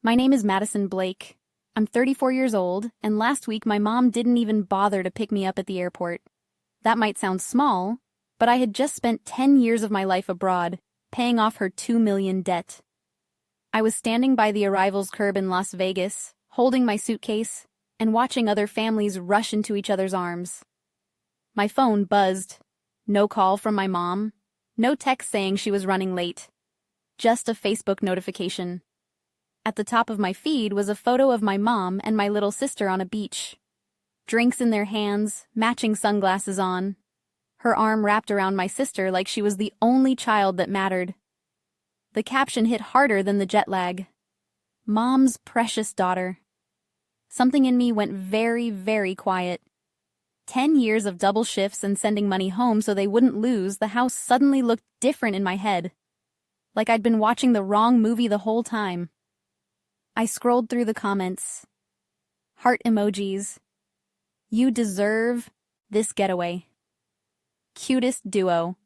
My name is Madison Blake. I'm 34 years old, and last week my mom didn't even bother to pick me up at the airport. That might sound small, but I had just spent 10 years of my life abroad, paying off her $2 million debt. I was standing by the arrivals curb in Las Vegas, holding my suitcase, and watching other families rush into each other's arms. My phone buzzed. No call from my mom. No text saying she was running late. Just a Facebook notification. At the top of my feed was a photo of my mom and my little sister on a beach. Drinks in their hands, matching sunglasses on. Her arm wrapped around my sister like she was the only child that mattered. The caption hit harder than the jet lag. Mom's precious daughter. Something in me went very, very quiet. 10 years of double shifts and sending money home so they wouldn't lose, the house suddenly looked different in my head. Like I'd been watching the wrong movie the whole time. I scrolled through the comments. Heart emojis. You deserve this getaway. Cutest duo.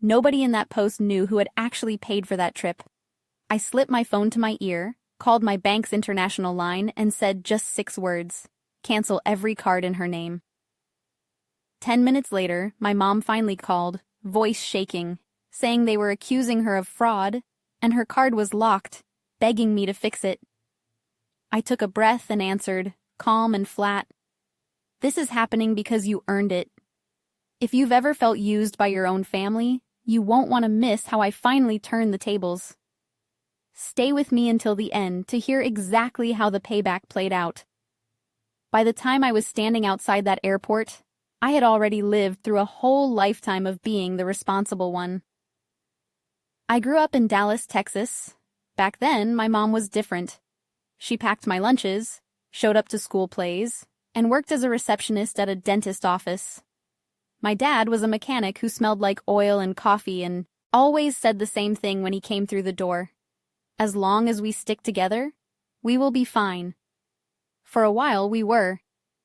Nobody in that post knew who had actually paid for that trip. I slipped my phone to my ear, called my bank's international line, and said just 6 words. Cancel every card in her name. 10 minutes later, my mom finally called, voice shaking, saying they were accusing her of fraud, and her card was locked, begging me to fix it. I took a breath and answered, calm and flat. This is happening because you earned it. If you've ever felt used by your own family, you won't want to miss how I finally turned the tables. Stay with me until the end to hear exactly how the payback played out. By the time I was standing outside that airport, I had already lived through a whole lifetime of being the responsible one. I grew up in Dallas, Texas. Back then, my mom was different. She packed my lunches, showed up to school plays, and worked as a receptionist at a dentist office. My dad was a mechanic who smelled like oil and coffee and always said the same thing when he came through the door. As long as we stick together, we will be fine. For a while we were.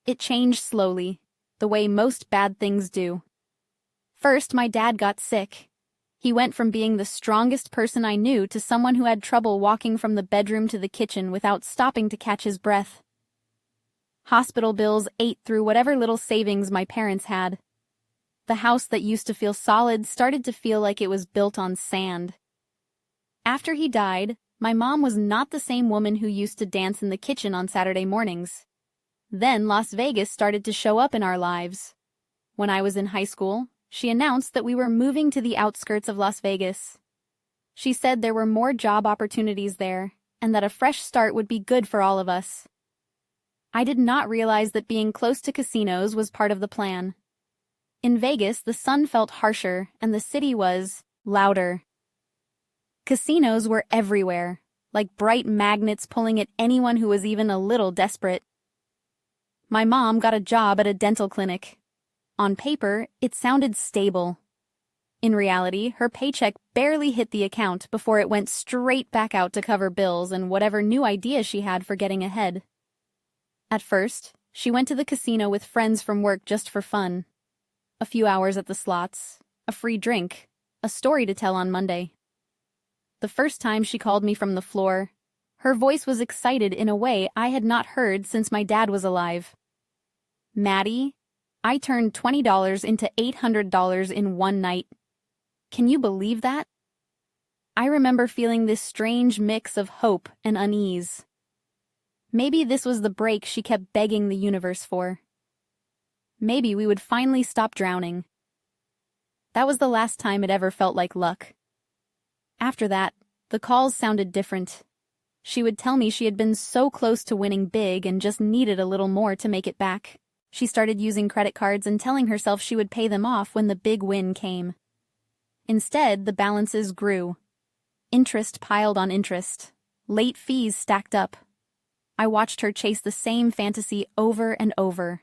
It changed slowly, the way most bad things do. First, my dad got sick. He went from being the strongest person I knew to someone who had trouble walking from the bedroom to the kitchen without stopping to catch his breath. Hospital bills ate through whatever little savings my parents had. The house that used to feel solid started to feel like it was built on sand. After he died, my mom was not the same woman who used to dance in the kitchen on Saturday mornings. Then Las Vegas started to show up in our lives. When I was in high school, she announced that we were moving to the outskirts of Las Vegas. She said there were more job opportunities there, and that a fresh start would be good for all of us. I did not realize that being close to casinos was part of the plan. In Vegas, the sun felt harsher, and the city was louder. Casinos were everywhere, like bright magnets pulling at anyone who was even a little desperate. My mom got a job at a dental clinic. On paper, it sounded stable. In reality, her paycheck barely hit the account before it went straight back out to cover bills and whatever new idea she had for getting ahead. At first, she went to the casino with friends from work just for fun. A few hours at the slots, a free drink, a story to tell on Monday. The first time she called me from the floor, her voice was excited in a way I had not heard since my dad was alive. Maddie, I turned $20 into $800 in one night. Can you believe that? I remember feeling this strange mix of hope and unease. Maybe this was the break she kept begging the universe for. Maybe we would finally stop drowning. That was the last time it ever felt like luck. After that, the calls sounded different. She would tell me she had been so close to winning big and just needed a little more to make it back. She started using credit cards and telling herself she would pay them off when the big win came. Instead, the balances grew. Interest piled on interest. Late fees stacked up. I watched her chase the same fantasy over and over.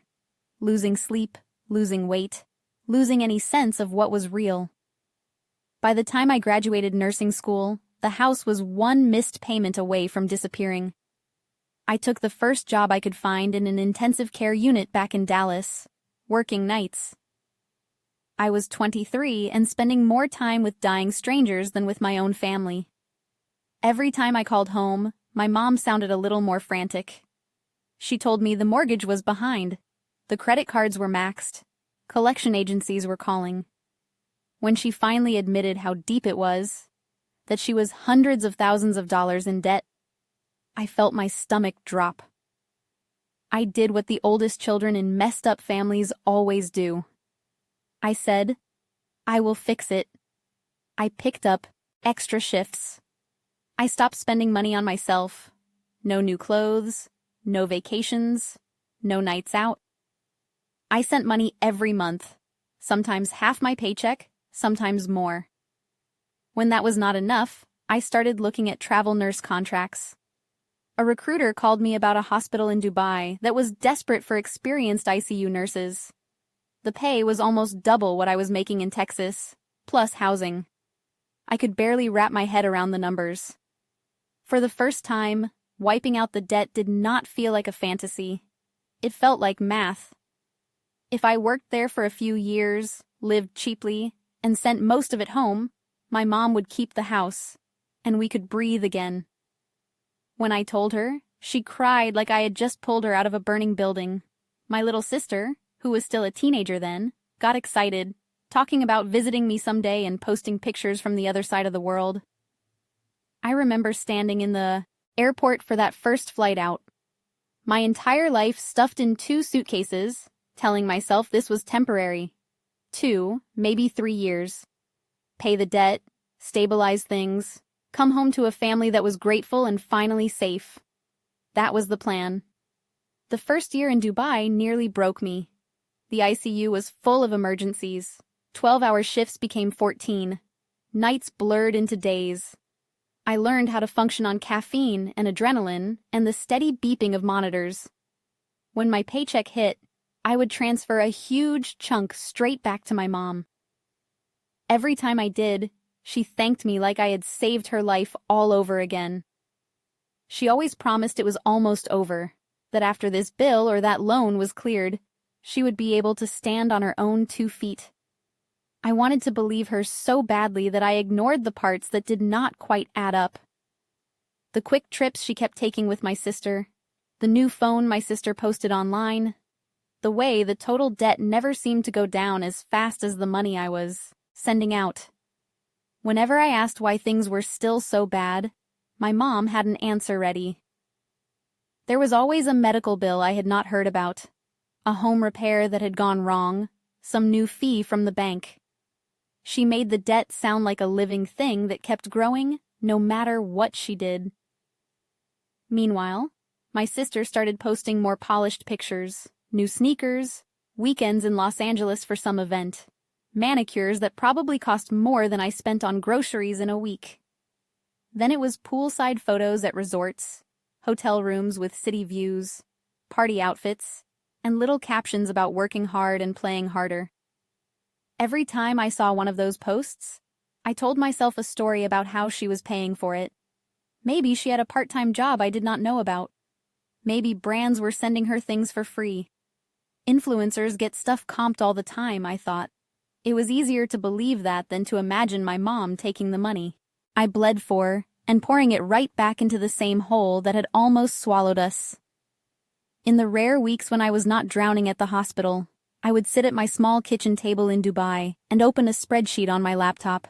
Losing sleep, losing weight, losing any sense of what was real. By the time I graduated nursing school, the house was one missed payment away from disappearing. I took the first job I could find in an intensive care unit back in Dallas, working nights. I was 23 and spending more time with dying strangers than with my own family. Every time I called home, My mom sounded a little more frantic. She told me the mortgage was behind. The credit cards were maxed. Collection agencies were calling. When she finally admitted how deep it was, that she was hundreds of thousands of dollars in debt, I felt my stomach drop. I did what the oldest children in messed up families always do. I said, I will fix it. I picked up extra shifts. I stopped spending money on myself. No new clothes, no vacations, no nights out. I sent money every month, sometimes half my paycheck, sometimes more. When that was not enough, I started looking at travel nurse contracts. A recruiter called me about a hospital in Dubai that was desperate for experienced ICU nurses. The pay was almost double what I was making in Texas, plus housing. I could barely wrap my head around the numbers. For the first time, wiping out the debt did not feel like a fantasy. It felt like math. If I worked there for a few years, lived cheaply, and sent most of it home, my mom would keep the house, and we could breathe again. When I told her, she cried like I had just pulled her out of a burning building. My little sister, who was still a teenager then, got excited, talking about visiting me someday and posting pictures from the other side of the world. I remember standing in the airport for that first flight out. My entire life stuffed in 2 suitcases, telling myself this was temporary. 2, maybe 3 years. Pay the debt, stabilize things, come home to a family that was grateful and finally safe. That was the plan. The first year in Dubai nearly broke me. The ICU was full of emergencies. 12-hour shifts became 14. Nights blurred into days. I learned how to function on caffeine and adrenaline and the steady beeping of monitors. When my paycheck hit, I would transfer a huge chunk straight back to my mom. Every time I did, she thanked me like I had saved her life all over again. She always promised it was almost over, that after this bill or that loan was cleared, she would be able to stand on her own 2 feet. I wanted to believe her so badly that I ignored the parts that did not quite add up. The quick trips she kept taking with my sister, the new phone my sister posted online, the way the total debt never seemed to go down as fast as the money I was sending out. Whenever I asked why things were still so bad, my mom had an answer ready. There was always a medical bill I had not heard about, a home repair that had gone wrong, some new fee from the bank. She made the debt sound like a living thing that kept growing no matter what she did. Meanwhile, my sister started posting more polished pictures, new sneakers, weekends in Los Angeles for some event, manicures that probably cost more than I spent on groceries in a week. Then it was poolside photos at resorts, hotel rooms with city views, party outfits, and little captions about working hard and playing harder. Every time I saw one of those posts, I told myself a story about how she was paying for it. Maybe she had a part-time job I did not know about. Maybe brands were sending her things for free. Influencers get stuff comped all the time, I thought. It was easier to believe that than to imagine my mom taking the money I bled for and pouring it right back into the same hole that had almost swallowed us. In the rare weeks when I was not drowning at the hospital, I would sit at my small kitchen table in Dubai and open a spreadsheet on my laptop.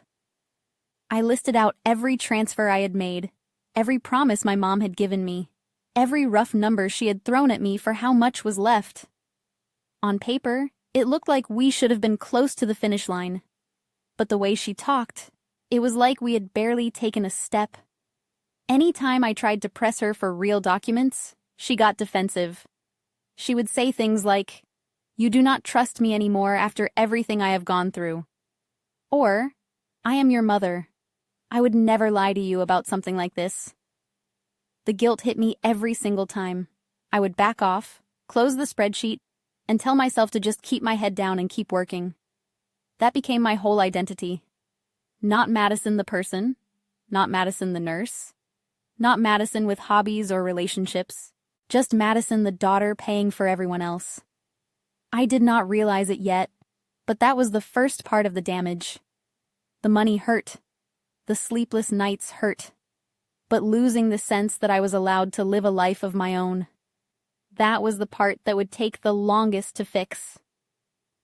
I listed out every transfer I had made, every promise my mom had given me, every rough number she had thrown at me for how much was left. On paper, it looked like we should have been close to the finish line. But the way she talked, it was like we had barely taken a step. Any time I tried to press her for real documents, she got defensive. She would say things like, "You do not trust me anymore after everything I have gone through." Or, "I am your mother. I would never lie to you about something like this." The guilt hit me every single time. I would back off, close the spreadsheet, and tell myself to just keep my head down and keep working. That became my whole identity. Not Madison the person, not Madison the nurse, not Madison with hobbies or relationships, just Madison the daughter paying for everyone else. I did not realize it yet, but that was the first part of the damage. The money hurt. The sleepless nights hurt. but losing the sense that I was allowed to live a life of my own. That was the part that would take the longest to fix.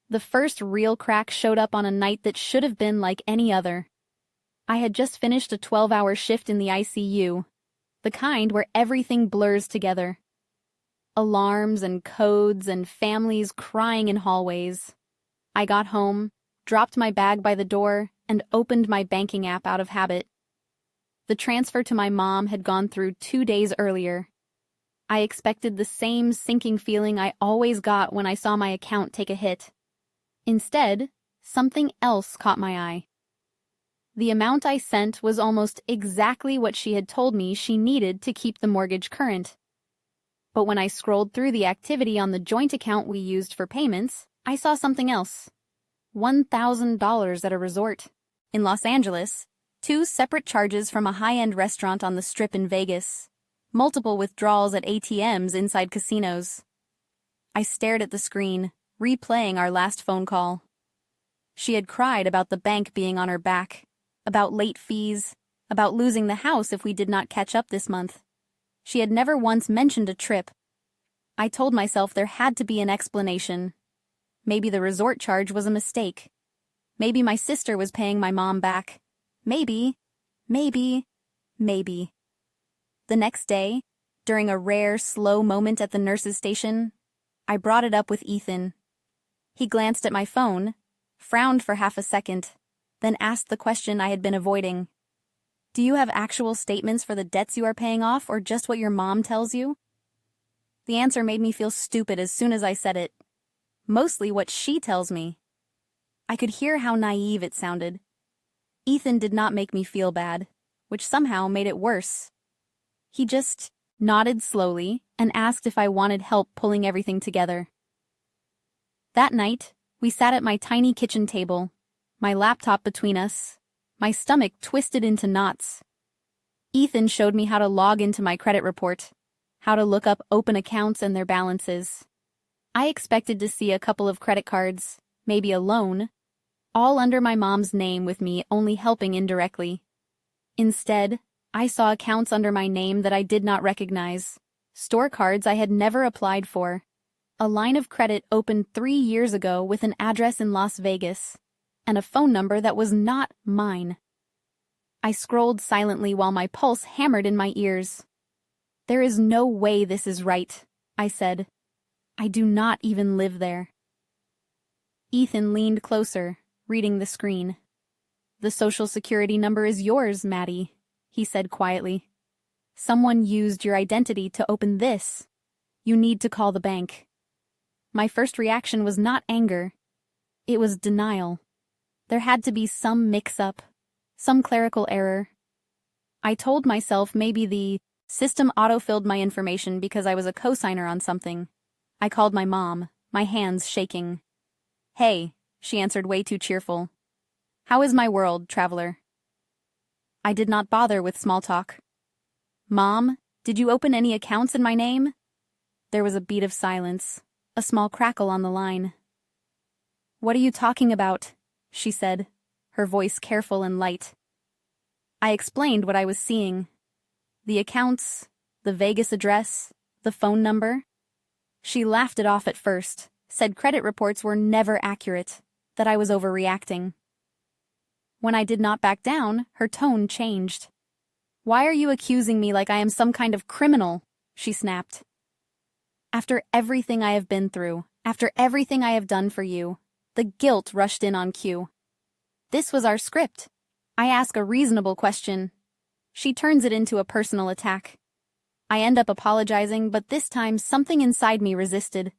The first real crack showed up on a night that should have been like any other. I had just finished a 12-hour shift in the ICU, the kind where everything blurs together. Alarms and codes and families crying in hallways. I got home, dropped my bag by the door, and opened my banking app out of habit. The transfer to my mom had gone through 2 days earlier. I expected the same sinking feeling I always got when I saw my account take a hit. Instead, something else caught my eye. The amount I sent was almost exactly what she had told me she needed to keep the mortgage current. But when I scrolled through the activity on the joint account we used for payments, I saw something else. $1,000 at a resort. In Los Angeles, 2 separate charges from a high-end restaurant on the Strip in Vegas, multiple withdrawals at ATMs inside casinos. I stared at the screen, replaying our last phone call. She had cried about the bank being on her back, about late fees, about losing the house if we did not catch up this month. She had never once mentioned a trip. I told myself there had to be an explanation. Maybe the resort charge was a mistake. Maybe my sister was paying my mom back. Maybe. The next day, during a rare, slow moment at the nurse's station, I brought it up with Ethan. He glanced at my phone, frowned for half a second, then asked the question I had been avoiding. Do you have actual statements for the debts you are paying off, or just what your mom tells you? The answer made me feel stupid as soon as I said it. Mostly what she tells me. I could hear how naive it sounded. Ethan did not make me feel bad, which somehow made it worse. He just nodded slowly and asked if I wanted help pulling everything together. That night, we sat at my tiny kitchen table, my laptop between us, my stomach twisted into knots. Ethan showed me how to log into my credit report, how to look up open accounts and their balances. I expected to see a couple of credit cards, maybe a loan, all under my mom's name with me only helping indirectly. Instead, I saw accounts under my name that I did not recognize, store cards I had never applied for, a line of credit opened 3 years ago with an address in Las Vegas, and a phone number that was not mine. I scrolled silently while my pulse hammered in my ears. There is no way this is right, I said. I do not even live there. Ethan leaned closer, reading the screen. The social security number is yours, Maddie, he said quietly. Someone used your identity to open this. You need to call the bank. My first reaction was not anger. It was denial. There had to be some mix-up, some clerical error. I told myself maybe the system autofilled my information because I was a cosigner on something. I called my mom, my hands shaking. Hey, she answered way too cheerful. How is my world, traveler? I did not bother with small talk. Mom, did you open any accounts in my name? There was a beat of silence, a small crackle on the line. What are you talking about? She said, her voice careful and light. I explained what I was seeing. The accounts, the Vegas address, the phone number. She laughed it off at first, said credit reports were never accurate, that I was overreacting. When I did not back down, her tone changed. Why are you accusing me like I am some kind of criminal? She snapped. After everything I have been through, after everything I have done for you, the guilt rushed in on cue. This was our script. I ask a reasonable question. She turns it into a personal attack. I end up apologizing, but this time something inside me resisted.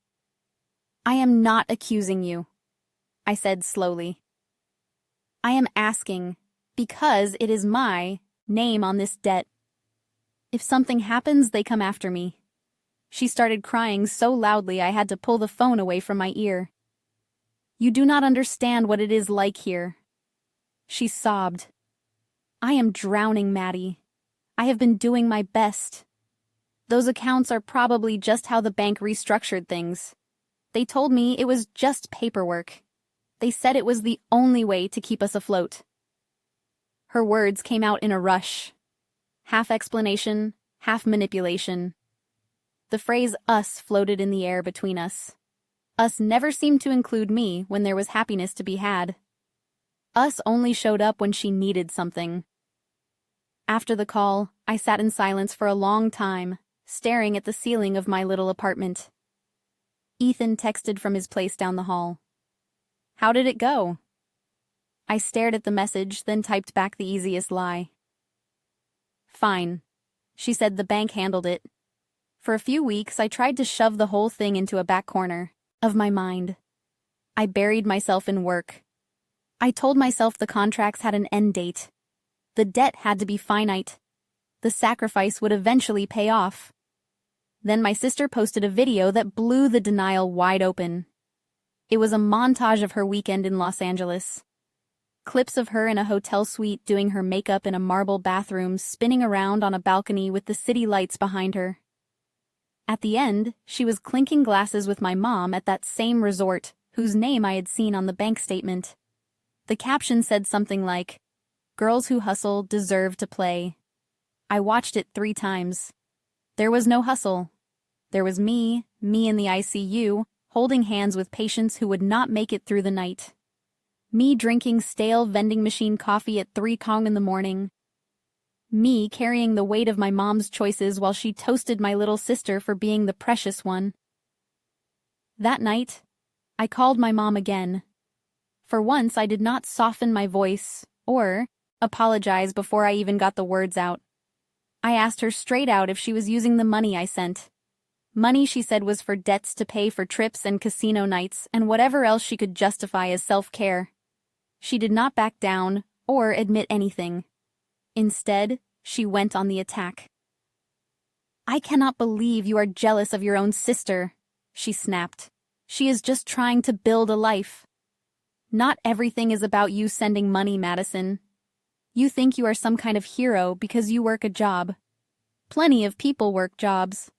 I am not accusing you, I said slowly. I am asking, because it is my name on this debt. If something happens, they come after me. She started crying so loudly I had to pull the phone away from my ear. You do not understand what it is like here. She sobbed. I am drowning, Maddie. I have been doing my best. Those accounts are probably just how the bank restructured things. They told me it was just paperwork. They said it was the only way to keep us afloat. Her words came out in a rush. half explanation, half manipulation. The phrase us floated in the air between us. Us never seemed to include me when there was happiness to be had. Us only showed up when she needed something. After the call, I sat in silence for a long time, staring at the ceiling of my little apartment. Ethan texted from his place down the hall. "How did it go?" I stared at the message, then typed back the easiest lie. "Fine." She said the bank handled it. For a few weeks, I tried to shove the whole thing into a back corner of my mind. I buried myself in work. I told myself the contracts had an end date. The debt had to be finite. The sacrifice would eventually pay off. Then my sister posted a video that blew the denial wide open. It was a montage of her weekend in Los Angeles. Clips of her in a hotel suite doing her makeup in a marble bathroom, spinning around on a balcony with the city lights behind her. At the end, she was clinking glasses with my mom at that same resort, whose name I had seen on the bank statement. The caption said something like, "Girls who hustle deserve to play." I watched it 3 times. There was no hustle. There was me in the ICU, holding hands with patients who would not make it through the night. Me drinking stale vending machine coffee at 3 in the morning. Me carrying the weight of my mom's choices while she toasted my little sister for being the precious one. That night, I called my mom again. For once, I did not soften my voice or apologize before I even got the words out. I asked her straight out if she was using the money I sent. Money she said was for debts to pay for trips and casino nights and whatever else she could justify as self-care. She did not back down or admit anything. Instead, she went on the attack. "I cannot believe you are jealous of your own sister," she snapped. "She is just trying to build a life. Not everything is about you sending money, Madison. You think you are some kind of hero because you work a job. Plenty of people work jobs."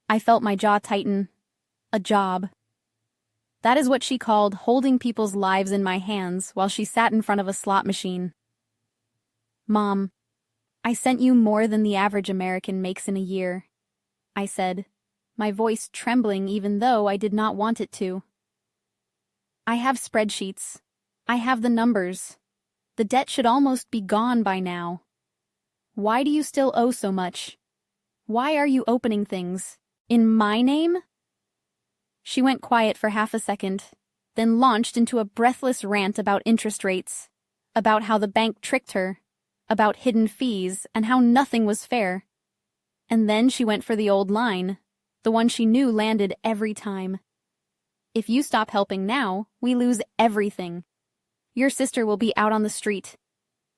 I felt my jaw tighten. A job. That is what she called holding people's lives in my hands while she sat in front of a slot machine. "Mom, I sent you more than the average American makes in a year," I said, my voice trembling even though I did not want it to. "I have spreadsheets. I have the numbers. The debt should almost be gone by now. Why do you still owe so much? Why are you opening things? In my name?" She went quiet for half a second, then launched into a breathless rant about interest rates, about how the bank tricked her, about hidden fees, and how nothing was fair. And then she went for the old line, the one she knew landed every time. "If you stop helping now, we lose everything. Your sister will be out on the street.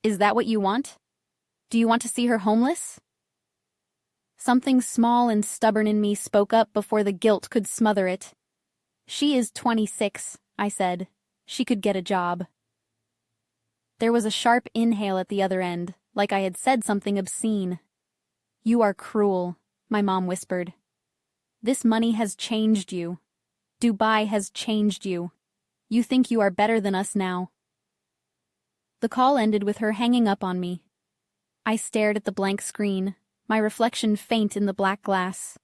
Is that what you want? Do you want to see her homeless?" Something small and stubborn in me spoke up before the guilt could smother it. "She is 26, I said. "She could get a job." There was a sharp inhale at the other end, like I had said something obscene. "You are cruel," my mom whispered. "This money has changed you. Dubai has changed you. You think you are better than us now." The call ended with her hanging up on me. I stared at the blank screen, my reflection faint in the black glass.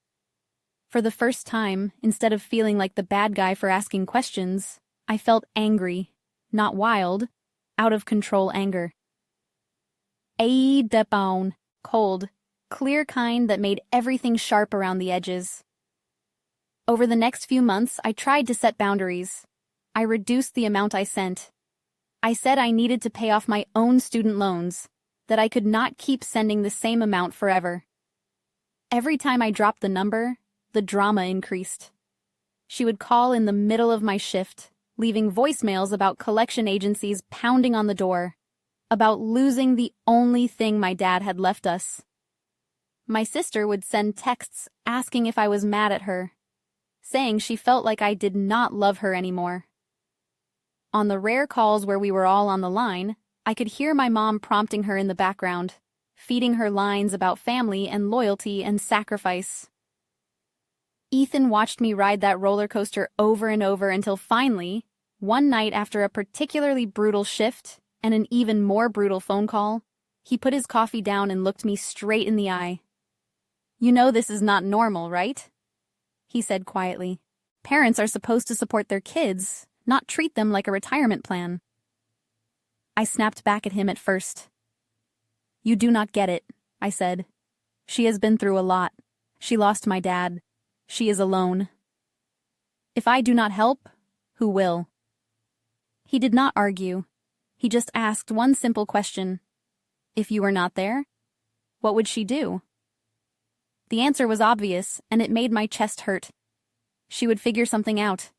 For the first time, instead of feeling like the bad guy for asking questions, I felt angry, not wild, out of control anger. A debone, cold, clear kind that made everything sharp around the edges. Over the next few months, I tried to set boundaries. I reduced the amount I sent. I said I needed to pay off my own student loans, that I could not keep sending the same amount forever. Every time I dropped the number, the drama increased. She would call in the middle of my shift, leaving voicemails about collection agencies pounding on the door, about losing the only thing my dad had left us. My sister would send texts asking if I was mad at her, saying she felt like I did not love her anymore. On the rare calls where we were all on the line, I could hear my mom prompting her in the background, feeding her lines about family and loyalty and sacrifice. Ethan watched me ride that roller coaster over and over until finally, one night after a particularly brutal shift and an even more brutal phone call, He put his coffee down and looked me straight in the eye. "You know this is not normal, right?" he said quietly. "Parents are supposed to support their kids, not treat them like a retirement plan." I snapped back at him at first. "You do not get it," I said. "She has been through a lot. She lost my dad. She is alone. If I do not help, who will?" He did not argue. He just asked one simple question. If you were not there, what would she do? The answer was obvious, and it made my chest hurt. She would figure something out.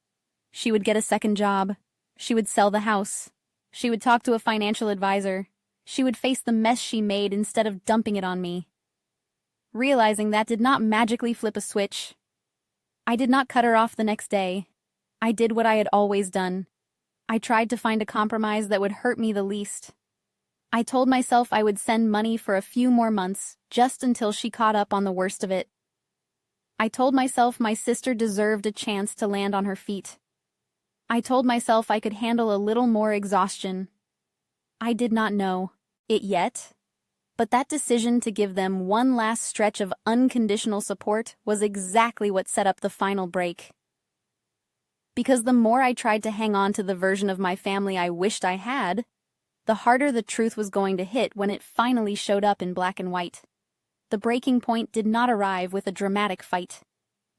She would get a second job. She would sell the house. She would talk to a financial advisor. She would face the mess she made instead of dumping it on me. Realizing that did not magically flip a switch. I did not cut her off the next day. I did what I had always done. I tried to find a compromise that would hurt me the least. I told myself I would send money for a few more months, just until she caught up on the worst of it. I told myself my sister deserved a chance to land on her feet. I told myself I could handle a little more exhaustion. I did not know it yet, but that decision to give them one last stretch of unconditional support was exactly what set up the final break. Because the more I tried to hang on to the version of my family I wished I had, the harder the truth was going to hit when it finally showed up in black and white. The breaking point did not arrive with a dramatic fight.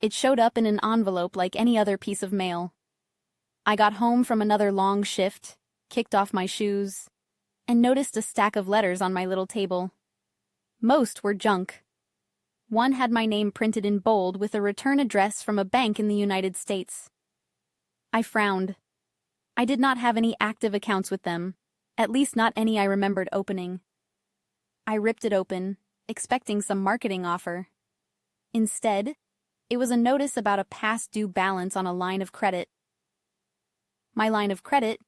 It showed up in an envelope like any other piece of mail. I got home from another long shift, kicked off my shoes, and noticed a stack of letters on my little table. Most were junk. One had my name printed in bold with a return address from a bank in the United States. I frowned. I did not have any active accounts with them, at least not any I remembered opening. I ripped it open, expecting some marketing offer. Instead, it was a notice about a past due balance on a line of credit. My line of credit,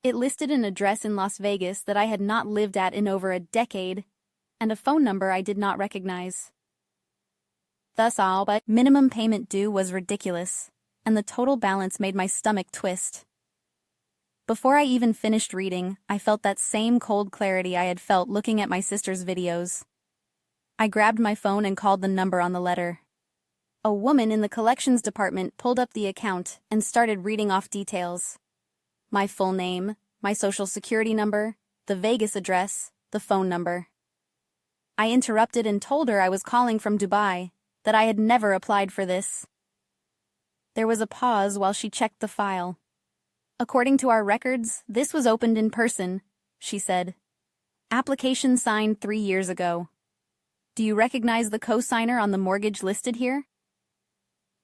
it listed an address in Las Vegas that I had not lived at in over a decade, and a phone number I did not recognize. Thus all but minimum payment due was ridiculous, and the total balance made my stomach twist. Before I even finished reading, I felt that same cold clarity I had felt looking at my sister's videos. I grabbed my phone and called the number on the letter. A woman in the collections department pulled up the account and started reading off details. My full name, my social security number, the Vegas address, the phone number. I interrupted and told her I was calling from Dubai, that I had never applied for this. There was a pause while she checked the file. "According to our records, this was opened in person," she said. "Application signed 3 years ago. Do you recognize the co-signer on the mortgage listed here?"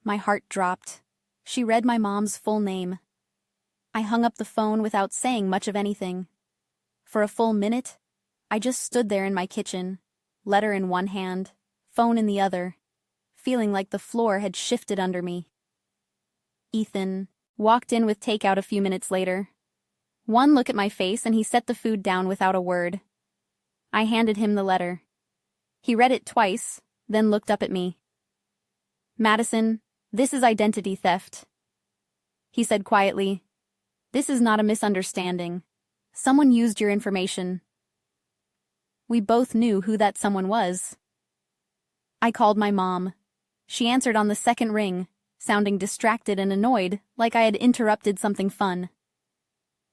My heart dropped. She read my mom's full name. I hung up the phone without saying much of anything. For a full minute, I just stood there in my kitchen, letter in one hand, phone in the other, feeling like the floor had shifted under me. Ethan walked in with takeout a few minutes later. One look at my face and he set the food down without a word. I handed him the letter. He read it twice, then looked up at me. "Madison, this is identity theft," he said quietly. "This is not a misunderstanding. Someone used your information." We both knew who that someone was. I called my mom. She answered on the second ring, sounding distracted and annoyed, like I had interrupted something fun.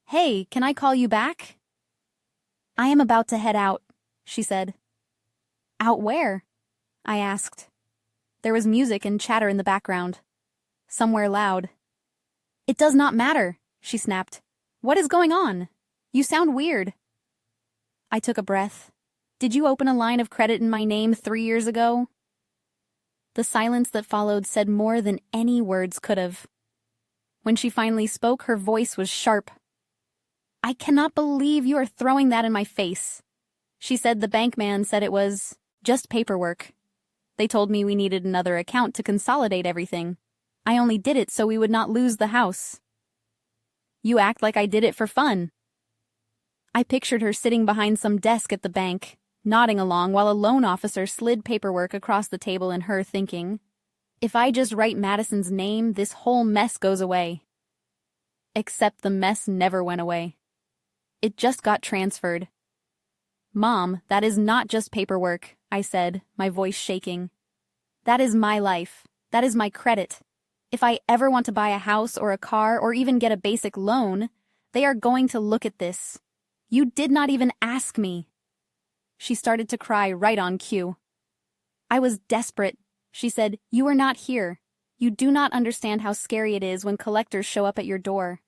"Hey, can I call you back?" "I am about to head out," she said. "Out where?" I asked. There was music and chatter in the background. Somewhere loud. "It does not matter," she snapped. "What is going on? You sound weird." I took a breath. "Did you open a line of credit in my name 3 years ago?" The silence that followed said more than any words could have. When she finally spoke, her voice was sharp. "I cannot believe you are throwing that in my face." She said the bank man said it was just paperwork. They told me we needed another account to consolidate everything. I only did it so we would not lose the house. "You act like I did it for fun." I pictured her sitting behind some desk at the bank, nodding along while a loan officer slid paperwork across the table and her thinking, "If I just write Madison's name, this whole mess goes away." Except the mess never went away. It just got transferred. Mom, that is not just paperwork, I said, my voice shaking. That is my life. That is my credit. If I ever want to buy a house or a car or even get a basic loan, they are going to look at this. You did not even ask me. She started to cry right on cue. I was desperate. She said, "You are not here. You do not understand how scary it is when collectors show up at your door."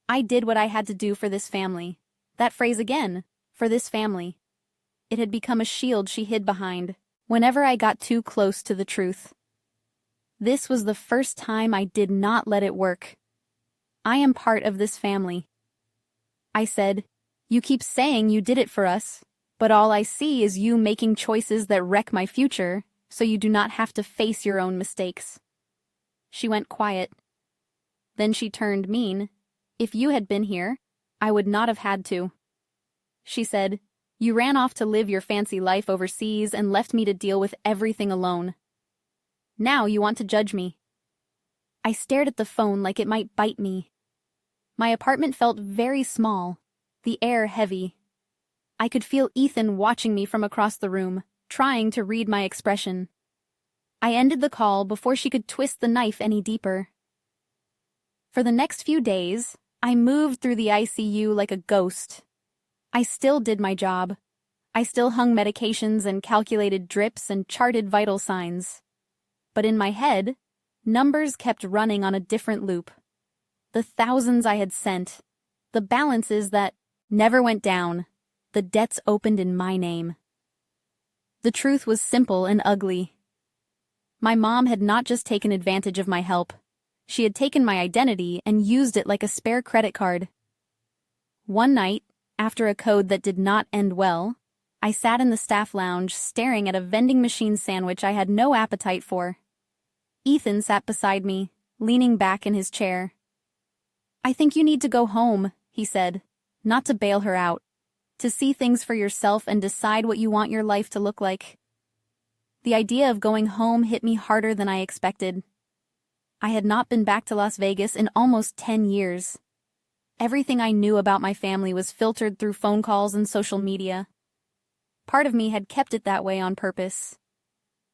I did what I had to do for this family. That phrase again, for this family. It had become a shield she hid behind whenever I got too close to the truth. This was the first time I did not let it work. I am part of this family. I said, "You keep saying you did it for us, but all I see is you making choices that wreck my future, so you do not have to face your own mistakes." She went quiet. Then she turned mean. "If you had been here, I would not have had to." She said, "You ran off to live your fancy life overseas and left me to deal with everything alone. Now you want to judge me." I stared at the phone like it might bite me. My apartment felt very small, the air heavy. I could feel Ethan watching me from across the room, trying to read my expression. I ended the call before she could twist the knife any deeper. For the next few days, I moved through the ICU like a ghost. I still did my job. I still hung medications and calculated drips and charted vital signs. But in my head, numbers kept running on a different loop. The thousands I had sent, the balances that never went down, the debts opened in my name. The truth was simple and ugly. My mom had not just taken advantage of my help. She had taken my identity and used it like a spare credit card. One night, after a code that did not end well, I sat in the staff lounge staring at a vending machine sandwich I had no appetite for. Ethan sat beside me, leaning back in his chair. "I think you need to go home," he said, not to bail her out, to see things for yourself and decide what you want your life to look like. The idea of going home hit me harder than I expected. I had not been back to Las Vegas in almost 10 years. Everything I knew about my family was filtered through phone calls and social media. Part of me had kept it that way on purpose.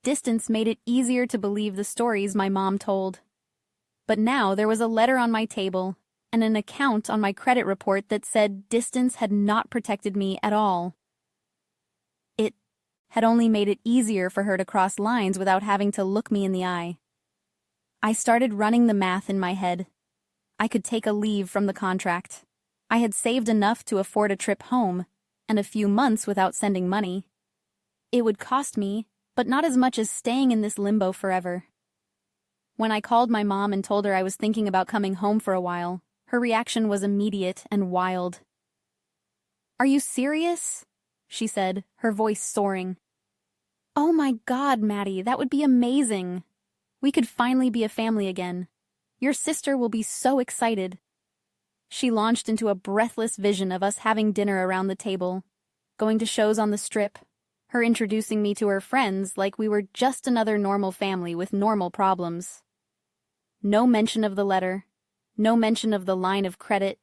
Distance made it easier to believe the stories my mom told. But now there was a letter on my table and an account on my credit report that said distance had not protected me at all. It had only made it easier for her to cross lines without having to look me in the eye. I started running the math in my head. I could take a leave from the contract. I had saved enough to afford a trip home, and a few months without sending money. It would cost me, but not as much as staying in this limbo forever. When I called my mom and told her I was thinking about coming home for a while, her reaction was immediate and wild. "Are you serious?" she said, her voice soaring. "Oh my God, Maddie, that would be amazing. We could finally be a family again. Your sister will be so excited." She launched into a breathless vision of us having dinner around the table, going to shows on the Strip, her introducing me to her friends like we were just another normal family with normal problems. No mention of the letter, no mention of the line of credit,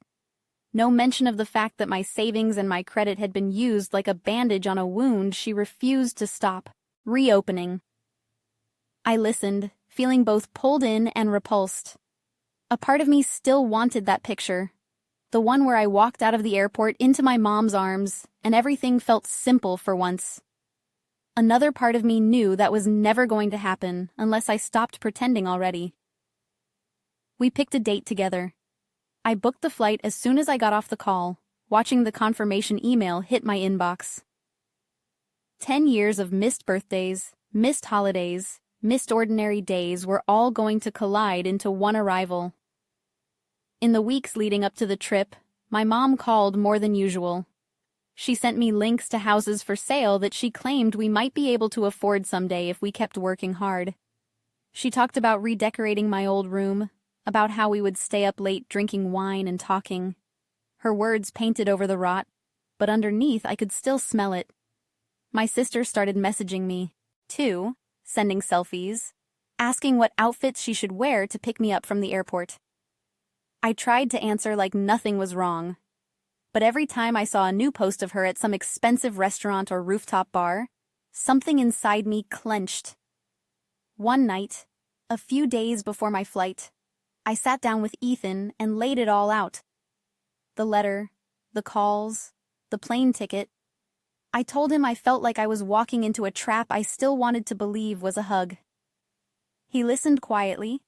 no mention of the fact that my savings and my credit had been used like a bandage on a wound she refused to stop reopening. I listened, feeling both pulled in and repulsed. A part of me still wanted that picture, the one where I walked out of the airport into my mom's arms, and everything felt simple for once. Another part of me knew that was never going to happen unless I stopped pretending already. We picked a date together. I booked the flight as soon as I got off the call, watching the confirmation email hit my inbox. 10 years of missed birthdays, missed holidays, missed ordinary days were all going to collide into one arrival. In the weeks leading up to the trip, my mom called more than usual. She sent me links to houses for sale that she claimed we might be able to afford someday if we kept working hard. She talked about redecorating my old room, about how we would stay up late drinking wine and talking. Her words painted over the rot, but underneath I could still smell it. My sister started messaging me, too, sending selfies, asking what outfits she should wear to pick me up from the airport. I tried to answer like nothing was wrong. But every time I saw a new post of her at some expensive restaurant or rooftop bar, something inside me clenched. One night, a few days before my flight, I sat down with Ethan and laid it all out. The letter, the calls, the plane ticket. I told him I felt like I was walking into a trap I still wanted to believe was a hug. He listened quietly,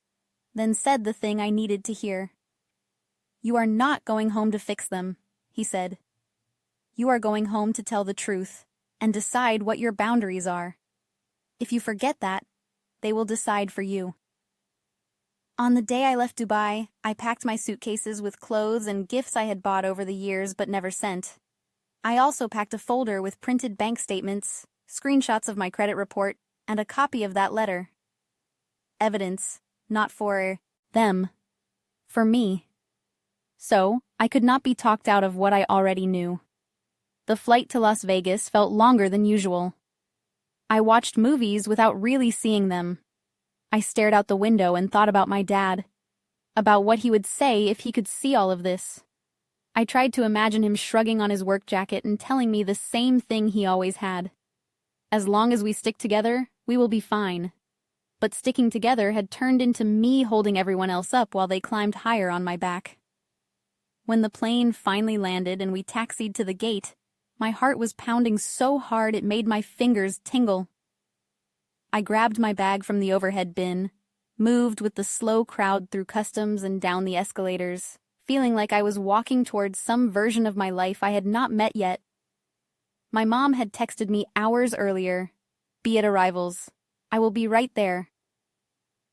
then said the thing I needed to hear. "You are not going home to fix them," he said. "You are going home to tell the truth and decide what your boundaries are. If you forget that, they will decide for you." On the day I left Dubai, I packed my suitcases with clothes and gifts I had bought over the years but never sent. I also packed a folder with printed bank statements, screenshots of my credit report, and a copy of that letter. Evidence, not for them, for me. So, I could not be talked out of what I already knew. The flight to Las Vegas felt longer than usual. I watched movies without really seeing them. I stared out the window and thought about my dad, about what he would say if he could see all of this. I tried to imagine him shrugging on his work jacket and telling me the same thing he always had. "As long as we stick together, we will be fine." But sticking together had turned into me holding everyone else up while they climbed higher on my back. When the plane finally landed and we taxied to the gate, my heart was pounding so hard it made my fingers tingle. I grabbed my bag from the overhead bin, moved with the slow crowd through customs and down the escalators, feeling like I was walking towards some version of my life I had not met yet. My mom had texted me hours earlier, "Be at arrivals. I will be right there."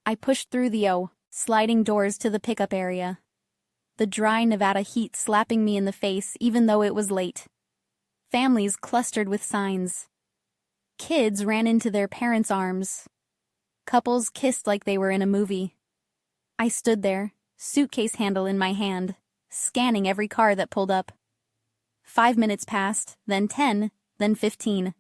I pushed through the sliding doors to the pickup area, the dry Nevada heat slapping me in the face even though it was late. Families clustered with signs. Kids ran into their parents' arms. Couples kissed like they were in a movie. I stood there, suitcase handle in my hand, scanning every car that pulled up. 5 minutes passed, then 10, then 15.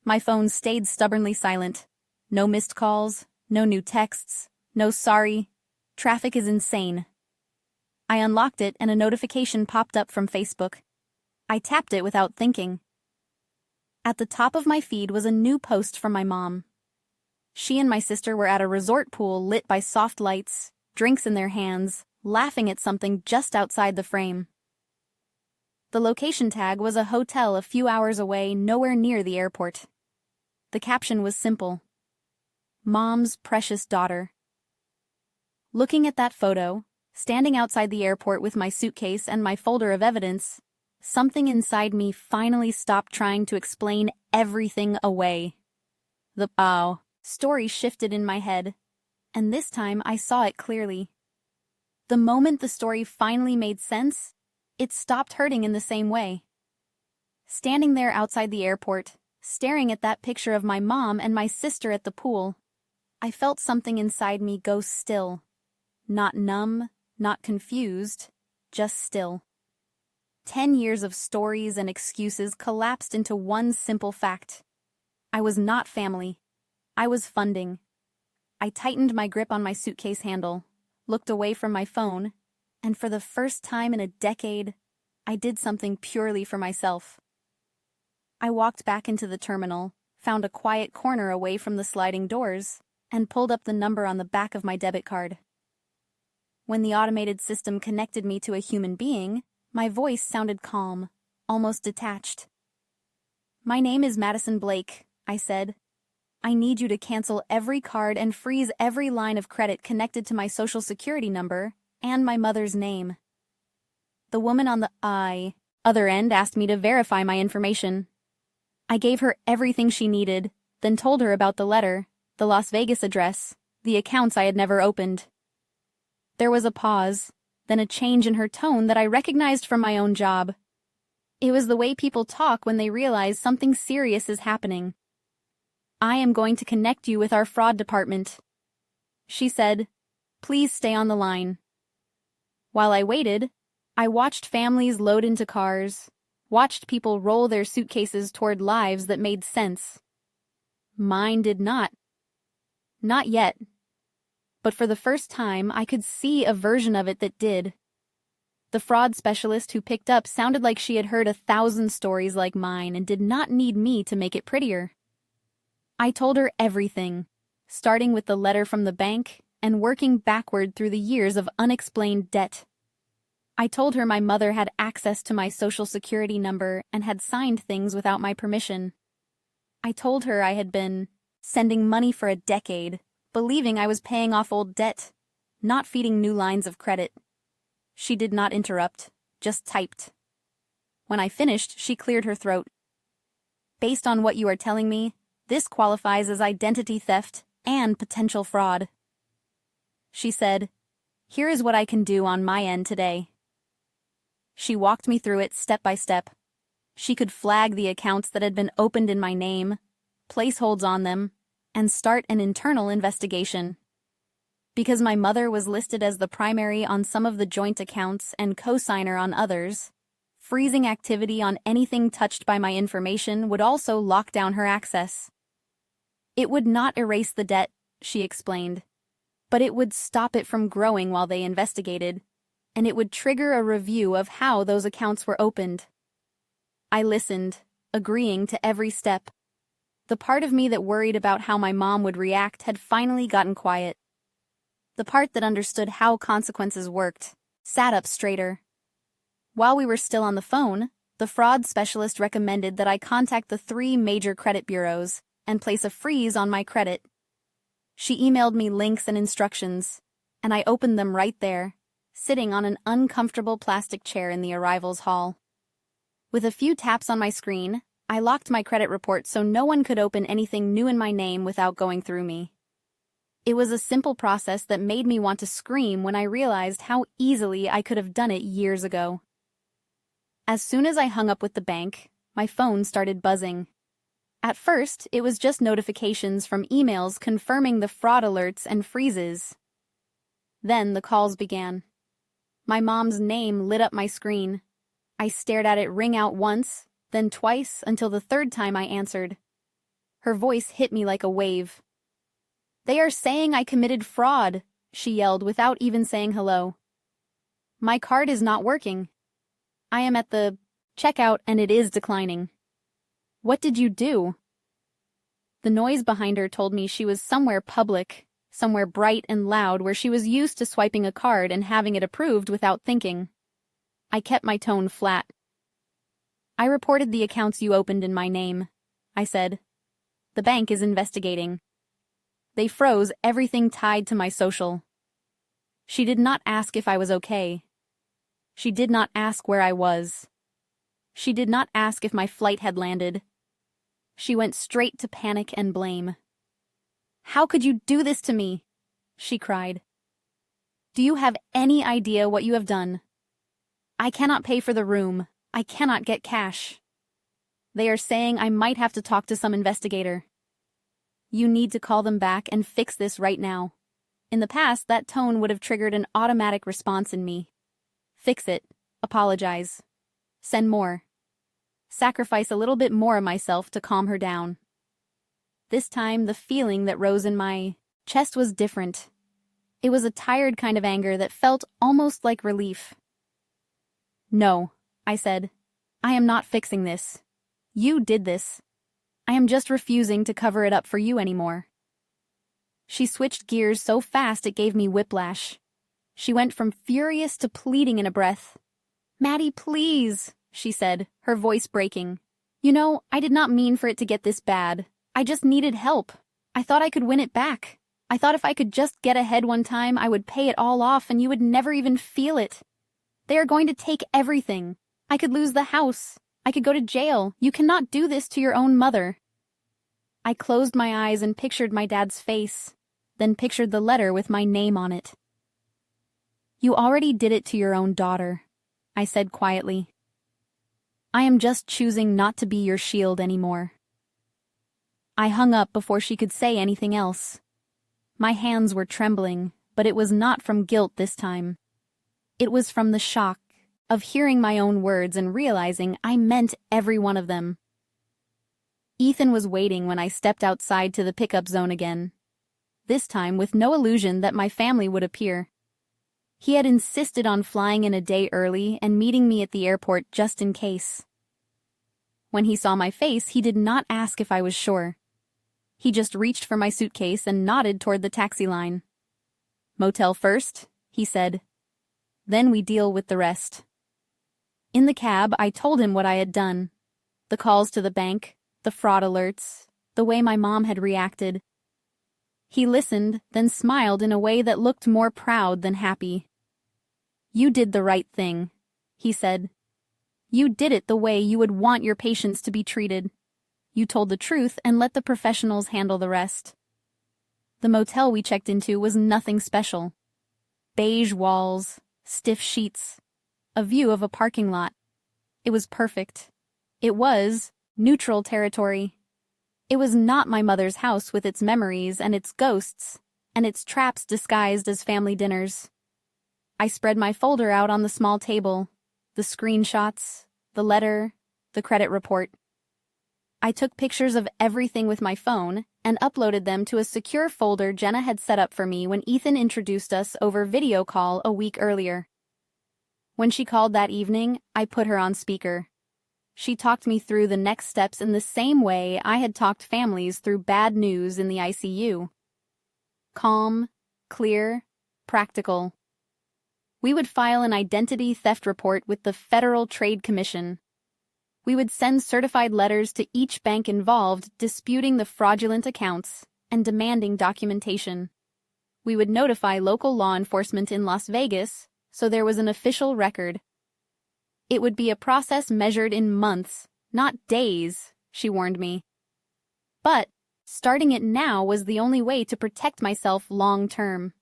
My phone stayed stubbornly silent. No missed calls, no new texts, no sorry. Traffic is insane. I unlocked it and a notification popped up from Facebook. I tapped it without thinking. At the top of my feed was a new post from my mom. She and my sister were at a resort pool lit by soft lights, drinks in their hands, laughing at something just outside the frame. The location tag was a hotel a few hours away, nowhere near the airport. The caption was simple: "Mom's precious daughter." Looking at that photo, standing outside the airport with my suitcase and my folder of evidence, something inside me finally stopped trying to explain everything away. The story shifted in my head, and this time I saw it clearly. The moment the story finally made sense, it stopped hurting in the same way. Standing there outside the airport, staring at that picture of my mom and my sister at the pool, I felt something inside me go still. Not numb, not confused, just still. 10 years of stories and excuses collapsed into one simple fact. I was not family. I was funding. I tightened my grip on my suitcase handle, looked away from my phone, and for the first time in a decade, I did something purely for myself. I walked back into the terminal, found a quiet corner away from the sliding doors, and pulled up the number on the back of my debit card. When the automated system connected me to a human being, my voice sounded calm, almost detached. "My name is Madison Blake," I said. "I need you to cancel every card and freeze every line of credit connected to my social security number and my mother's name." The woman on the other end asked me to verify my information. I gave her everything she needed, then told her about the letter, the Las Vegas address, the accounts I had never opened. There was a pause, then a change in her tone that I recognized from my own job. It was the way people talk when they realize something serious is happening. "I am going to connect you with our fraud department," she said. "Please stay on the line." While I waited, I watched families load into cars, watched people roll their suitcases toward lives that made sense. Mine did not. Not yet. But for the first time, I could see a version of it that did. The fraud specialist who picked up sounded like she had heard 1,000 stories like mine and did not need me to make it prettier. I told her everything, starting with the letter from the bank and working backward through the years of unexplained debt. I told her my mother had access to my social security number and had signed things without my permission. I told her I had been sending money for a decade, believing I was paying off old debt, not feeding new lines of credit. She did not interrupt, just typed. When I finished, she cleared her throat. Based on what you are telling me, this qualifies as identity theft and potential fraud. She said, "Here is what I can do on my end today." She walked me through it step by step. She could flag the accounts that had been opened in my name, place holds on them, and start an internal investigation. Because my mother was listed as the primary on some of the joint accounts and co-signer on others, freezing activity on anything touched by my information would also lock down her access. It would not erase the debt, she explained, but it would stop it from growing while they investigated, and it would trigger a review of how those accounts were opened. I listened, agreeing to every step. The part of me that worried about how my mom would react had finally gotten quiet. The part that understood how consequences worked sat up straighter. While we were still on the phone, the fraud specialist recommended that I contact the 3 major credit bureaus and place a freeze on my credit. She emailed me links and instructions, and I opened them right there, sitting on an uncomfortable plastic chair in the arrivals hall. With a few taps on my screen, I locked my credit report so no one could open anything new in my name without going through me. It was a simple process that made me want to scream when I realized how easily I could have done it years ago. As soon as I hung up with the bank, my phone started buzzing. At first, it was just notifications from emails confirming the fraud alerts and freezes. Then the calls began. My mom's name lit up my screen. I stared at it ring out once, then twice, until the 3rd time I answered. Her voice hit me like a wave. "They are saying I committed fraud," she yelled without even saying hello. "My card is not working. I am at the checkout and it is declining. What did you do?" The noise behind her told me she was somewhere public, somewhere bright and loud where she was used to swiping a card and having it approved without thinking. I kept my tone flat. "I reported the accounts you opened in my name," I said. "The bank is investigating. They froze everything tied to my social." She did not ask if I was okay. She did not ask where I was. She did not ask if my flight had landed. She went straight to panic and blame. "How could you do this to me?" she cried. "Do you have any idea what you have done? I cannot pay for the room. I cannot get cash. They are saying I might have to talk to some investigator. You need to call them back and fix this right now." In the past, that tone would have triggered an automatic response in me. Fix it. Apologize. Send more. Sacrifice a little bit more of myself to calm her down. This time, the feeling that rose in my chest was different. It was a tired kind of anger that felt almost like relief. "No," I said. "I am not fixing this. You did this. I am just refusing to cover it up for you anymore." She switched gears so fast it gave me whiplash. She went from furious to pleading in a breath. "Maddie, please," she said, her voice breaking. "You know, I did not mean for it to get this bad. I just needed help. I thought I could win it back. I thought if I could just get ahead one time, I would pay it all off and you would never even feel it. They are going to take everything. I could lose the house. I could go to jail. You cannot do this to your own mother." I closed my eyes and pictured my dad's face, then pictured the letter with my name on it. "You already did it to your own daughter," I said quietly. "I am just choosing not to be your shield anymore." I hung up before she could say anything else. My hands were trembling, but it was not from guilt this time. It was from the shock of hearing my own words and realizing I meant every one of them. Ethan was waiting when I stepped outside to the pickup zone again, this time with no illusion that my family would appear. He had insisted on flying in a day early and meeting me at the airport just in case. When he saw my face, he did not ask if I was sure. He just reached for my suitcase and nodded toward the taxi line. "Motel first," he said. "Then we deal with the rest." In the cab, I told him what I had done. The calls to the bank, the fraud alerts, the way my mom had reacted. He listened, then smiled in a way that looked more proud than happy. "You did the right thing," he said. "You did it the way you would want your patients to be treated. You told the truth and let the professionals handle the rest." The motel we checked into was nothing special. Beige walls, stiff sheets, a view of a parking lot. It was perfect. It was neutral territory. It was not my mother's house with its memories and its ghosts, and its traps disguised as family dinners. I spread my folder out on the small table, the screenshots, the letter, the credit report. I took pictures of everything with my phone and uploaded them to a secure folder Jenna had set up for me when Ethan introduced us over video call a week earlier. When she called that evening, I put her on speaker. She talked me through the next steps in the same way I had talked families through bad news in the ICU. Calm, clear, practical. We would file an identity theft report with the Federal Trade Commission. We would send certified letters to each bank involved disputing the fraudulent accounts and demanding documentation. We would notify local law enforcement in Las Vegas so there was an official record. It would be a process measured in months, not days, she warned me. But starting it now was the only way to protect myself long term.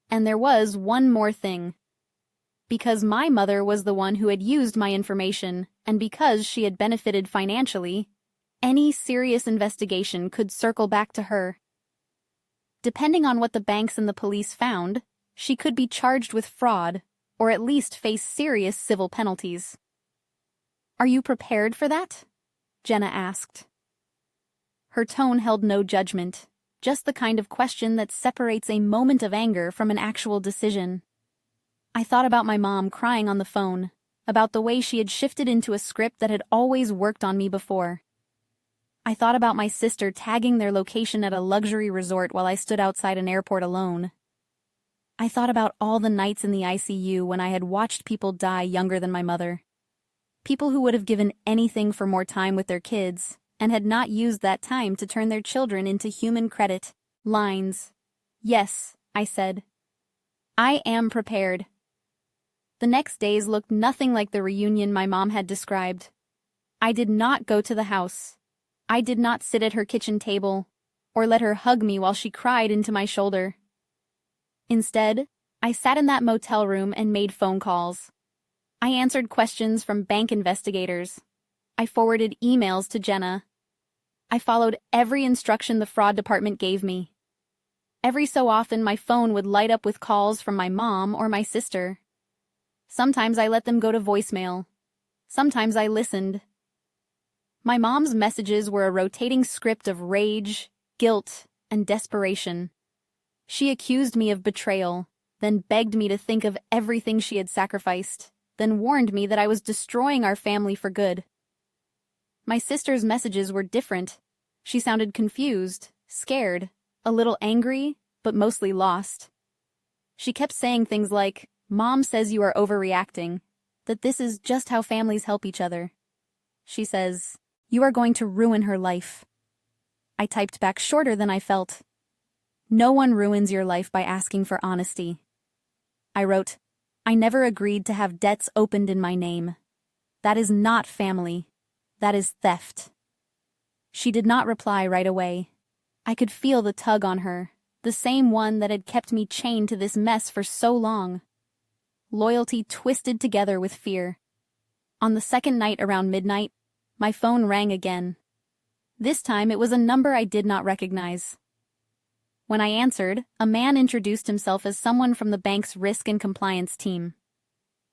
And there was one more thing. Because my mother was the one who had used my information, and because she had benefited financially, any serious investigation could circle back to her. Depending on what the banks and the police found, she could be charged with fraud, or at least face serious civil penalties. "Are you prepared for that?" Jenna asked. Her tone held no judgment, just the kind of question that separates a moment of anger from an actual decision. I thought about my mom crying on the phone, about the way she had shifted into a script that had always worked on me before. I thought about my sister tagging their location at a luxury resort while I stood outside an airport alone. I thought about all the nights in the ICU when I had watched people die younger than my mother. People who would have given anything for more time with their kids and had not used that time to turn their children into human credit lines. "Yes," I said. "I am prepared." The next days looked nothing like the reunion my mom had described. I did not go to the house. I did not sit at her kitchen table or let her hug me while she cried into my shoulder. Instead, I sat in that motel room and made phone calls. I answered questions from bank investigators. I forwarded emails to Jenna. I followed every instruction the fraud department gave me. Every so often, my phone would light up with calls from my mom or my sister. Sometimes I let them go to voicemail. Sometimes I listened. My mom's messages were a rotating script of rage, guilt, and desperation. She accused me of betrayal, then begged me to think of everything she had sacrificed, then warned me that I was destroying our family for good. My sister's messages were different. She sounded confused, scared, a little angry, but mostly lost. She kept saying things like, "Mom says you are overreacting, that this is just how families help each other." She says, "You are going to ruin her life." I typed back shorter than I felt. "No one ruins your life by asking for honesty." I wrote, "I never agreed to have debts opened in my name. That is not family. That is theft." She did not reply right away. I could feel the tug on her, the same one that had kept me chained to this mess for so long. Loyalty twisted together with fear. On the second night around midnight, my phone rang again. This time it was a number I did not recognize. When I answered, a man introduced himself as someone from the bank's risk and compliance team.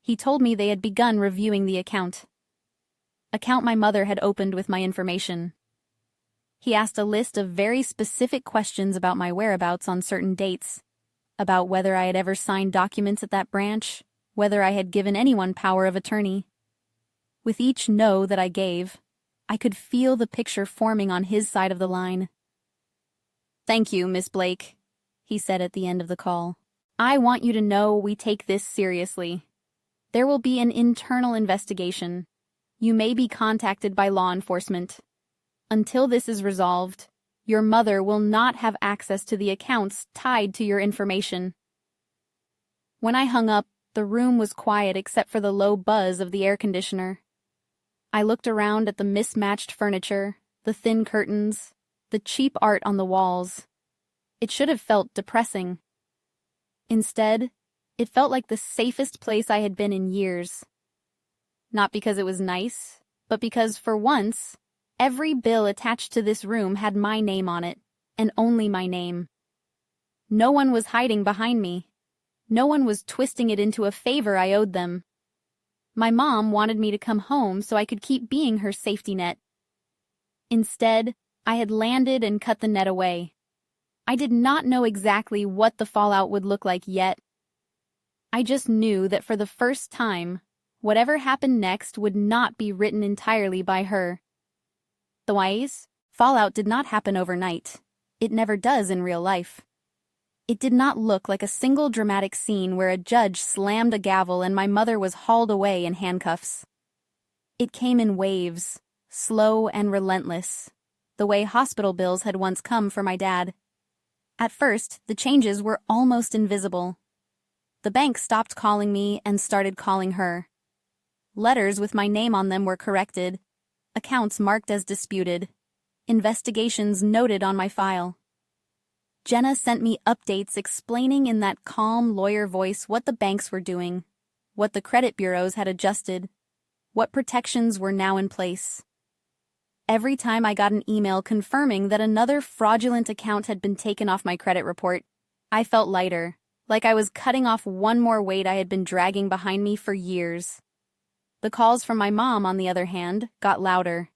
He told me they had begun reviewing the account my mother had opened with my information. He asked a list of very specific questions about my whereabouts on certain dates, about whether I had ever signed documents at that branch, whether I had given anyone power of attorney. With each no that I gave, I could feel the picture forming on his side of the line. "Thank you, Miss Blake," he said at the end of the call. "I want you to know we take this seriously. There will be an internal investigation. You may be contacted by law enforcement. Until this is resolved, your mother will not have access to the accounts tied to your information." When I hung up, the room was quiet except for the low buzz of the air conditioner. I looked around at the mismatched furniture, the thin curtains, the cheap art on the walls. It should have felt depressing. Instead, it felt like the safest place I had been in years. Not because it was nice, but because, for once, every bill attached to this room had my name on it, and only my name. No one was hiding behind me. No one was twisting it into a favor I owed them. My mom wanted me to come home so I could keep being her safety net. Instead, I had landed and cut the net away. I did not know exactly what the fallout would look like yet. I just knew that for the first time, whatever happened next would not be written entirely by her. Otherwise, fallout did not happen overnight. It never does in real life. It did not look like a single dramatic scene where a judge slammed a gavel and my mother was hauled away in handcuffs. It came in waves, slow and relentless, the way hospital bills had once come for my dad. At first, the changes were almost invisible. The bank stopped calling me and started calling her. Letters with my name on them were corrected, accounts marked as disputed, investigations noted on my file. Jenna sent me updates explaining in that calm lawyer voice what the banks were doing, what the credit bureaus had adjusted, what protections were now in place. Every time I got an email confirming that another fraudulent account had been taken off my credit report, I felt lighter, like I was cutting off one more weight I had been dragging behind me for years. The calls from my mom, on the other hand, got louder.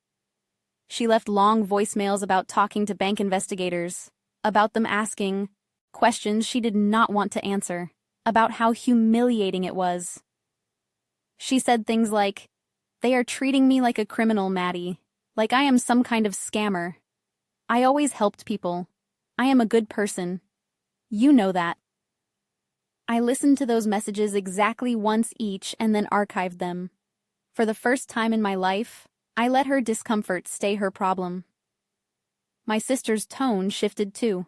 She left long voicemails about talking to bank investigators, about them asking questions she did not want to answer, about how humiliating it was. She said things like, "They are treating me like a criminal, Maddie, like I am some kind of scammer. I always helped people. I am a good person. You know that." I listened to those messages exactly once each and then archived them. For the first time in my life, I let her discomfort stay her problem. My sister's tone shifted too.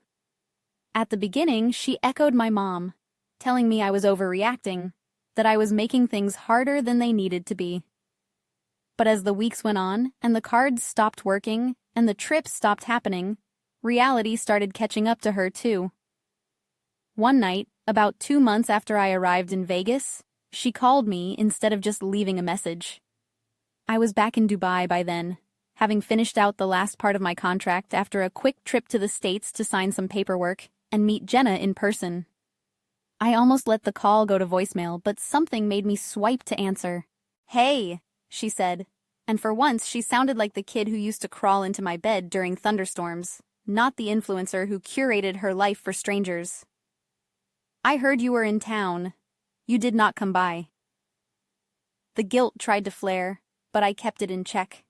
At the beginning, she echoed my mom, telling me I was overreacting, that I was making things harder than they needed to be. But as the weeks went on, and the cards stopped working, and the trips stopped happening, reality started catching up to her too. One night, about 2 months after I arrived in Vegas, she called me instead of just leaving a message. I was back in Dubai by then, having finished out the last part of my contract after a quick trip to the States to sign some paperwork and meet Jenna in person. I almost let the call go to voicemail, but something made me swipe to answer. "Hey," she said, and for once she sounded like the kid who used to crawl into my bed during thunderstorms, not the influencer who curated her life for strangers. "I heard you were in town. You did not come by." The guilt tried to flare, but I kept it in check.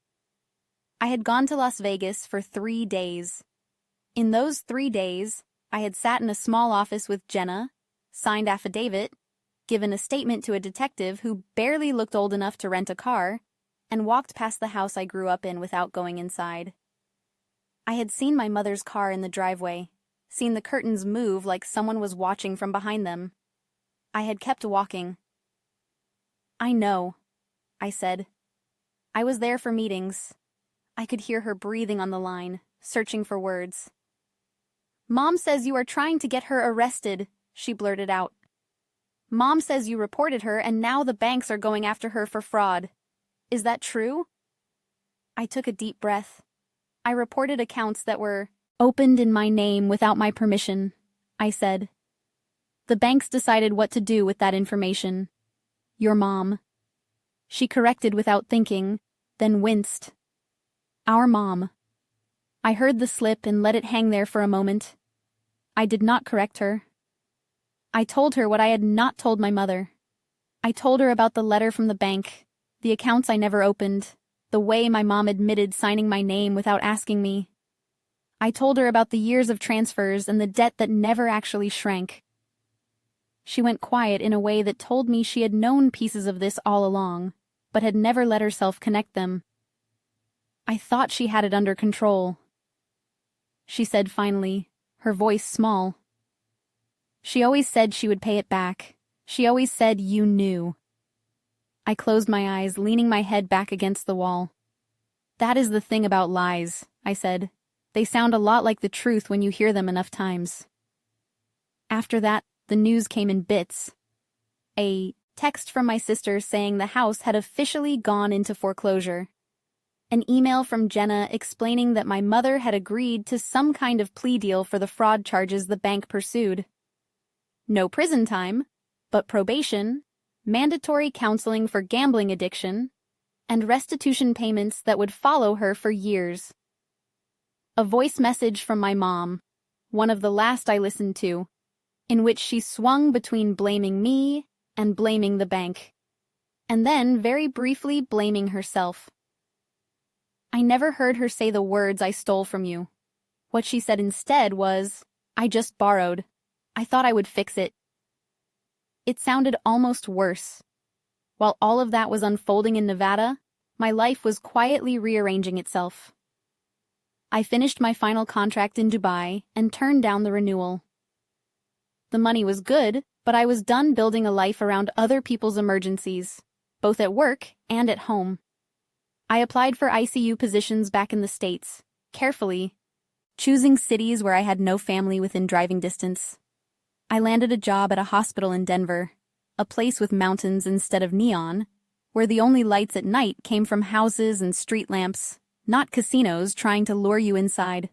I had gone to Las Vegas for 3 days. In those 3 days, I had sat in a small office with Jenna, signed affidavit, given a statement to a detective who barely looked old enough to rent a car, and walked past the house I grew up in without going inside. I had seen my mother's car in the driveway, seen the curtains move like someone was watching from behind them. I had kept walking. "I know," I said. I was there for meetings. I could hear her breathing on the line, searching for words. "Mom says you are trying to get her arrested," she blurted out. "Mom says you reported her and now the banks are going after her for fraud. Is that true?" I took a deep breath. I reported accounts that were opened in my name without my permission, I said. The banks decided what to do with that information. Your mom. She corrected without thinking, then winced. Our mom. I heard the slip and let it hang there for a moment. I did not correct her. I told her what I had not told my mother. I told her about the letter from the bank, the accounts I never opened, the way my mom admitted signing my name without asking me. I told her about the years of transfers and the debt that never actually shrank. She went quiet in a way that told me she had known pieces of this all along, but had never let herself connect them. I thought she had it under control. She said finally, her voice small. She always said she would pay it back. She always said you knew. I closed my eyes, leaning my head back against the wall. That is the thing about lies, I said. They sound a lot like the truth when you hear them enough times. After that, the news came in bits. A text from my sister saying the house had officially gone into foreclosure. An email from Jenna explaining that my mother had agreed to some kind of plea deal for the fraud charges the bank pursued. No prison time, but probation, mandatory counseling for gambling addiction, and restitution payments that would follow her for years. A voice message from my mom, one of the last I listened to, in which she swung between blaming me and blaming the bank, and then very briefly blaming herself. I never heard her say the words "I stole from you." What she said instead was, "I just borrowed. I thought I would fix it." It sounded almost worse. While all of that was unfolding in Nevada, my life was quietly rearranging itself. I finished my final contract in Dubai and turned down the renewal. The money was good, but I was done building a life around other people's emergencies, both at work and at home. I applied for ICU positions back in the States, carefully, choosing cities where I had no family within driving distance. I landed a job at a hospital in Denver, a place with mountains instead of neon, where the only lights at night came from houses and street lamps, not casinos trying to lure you inside.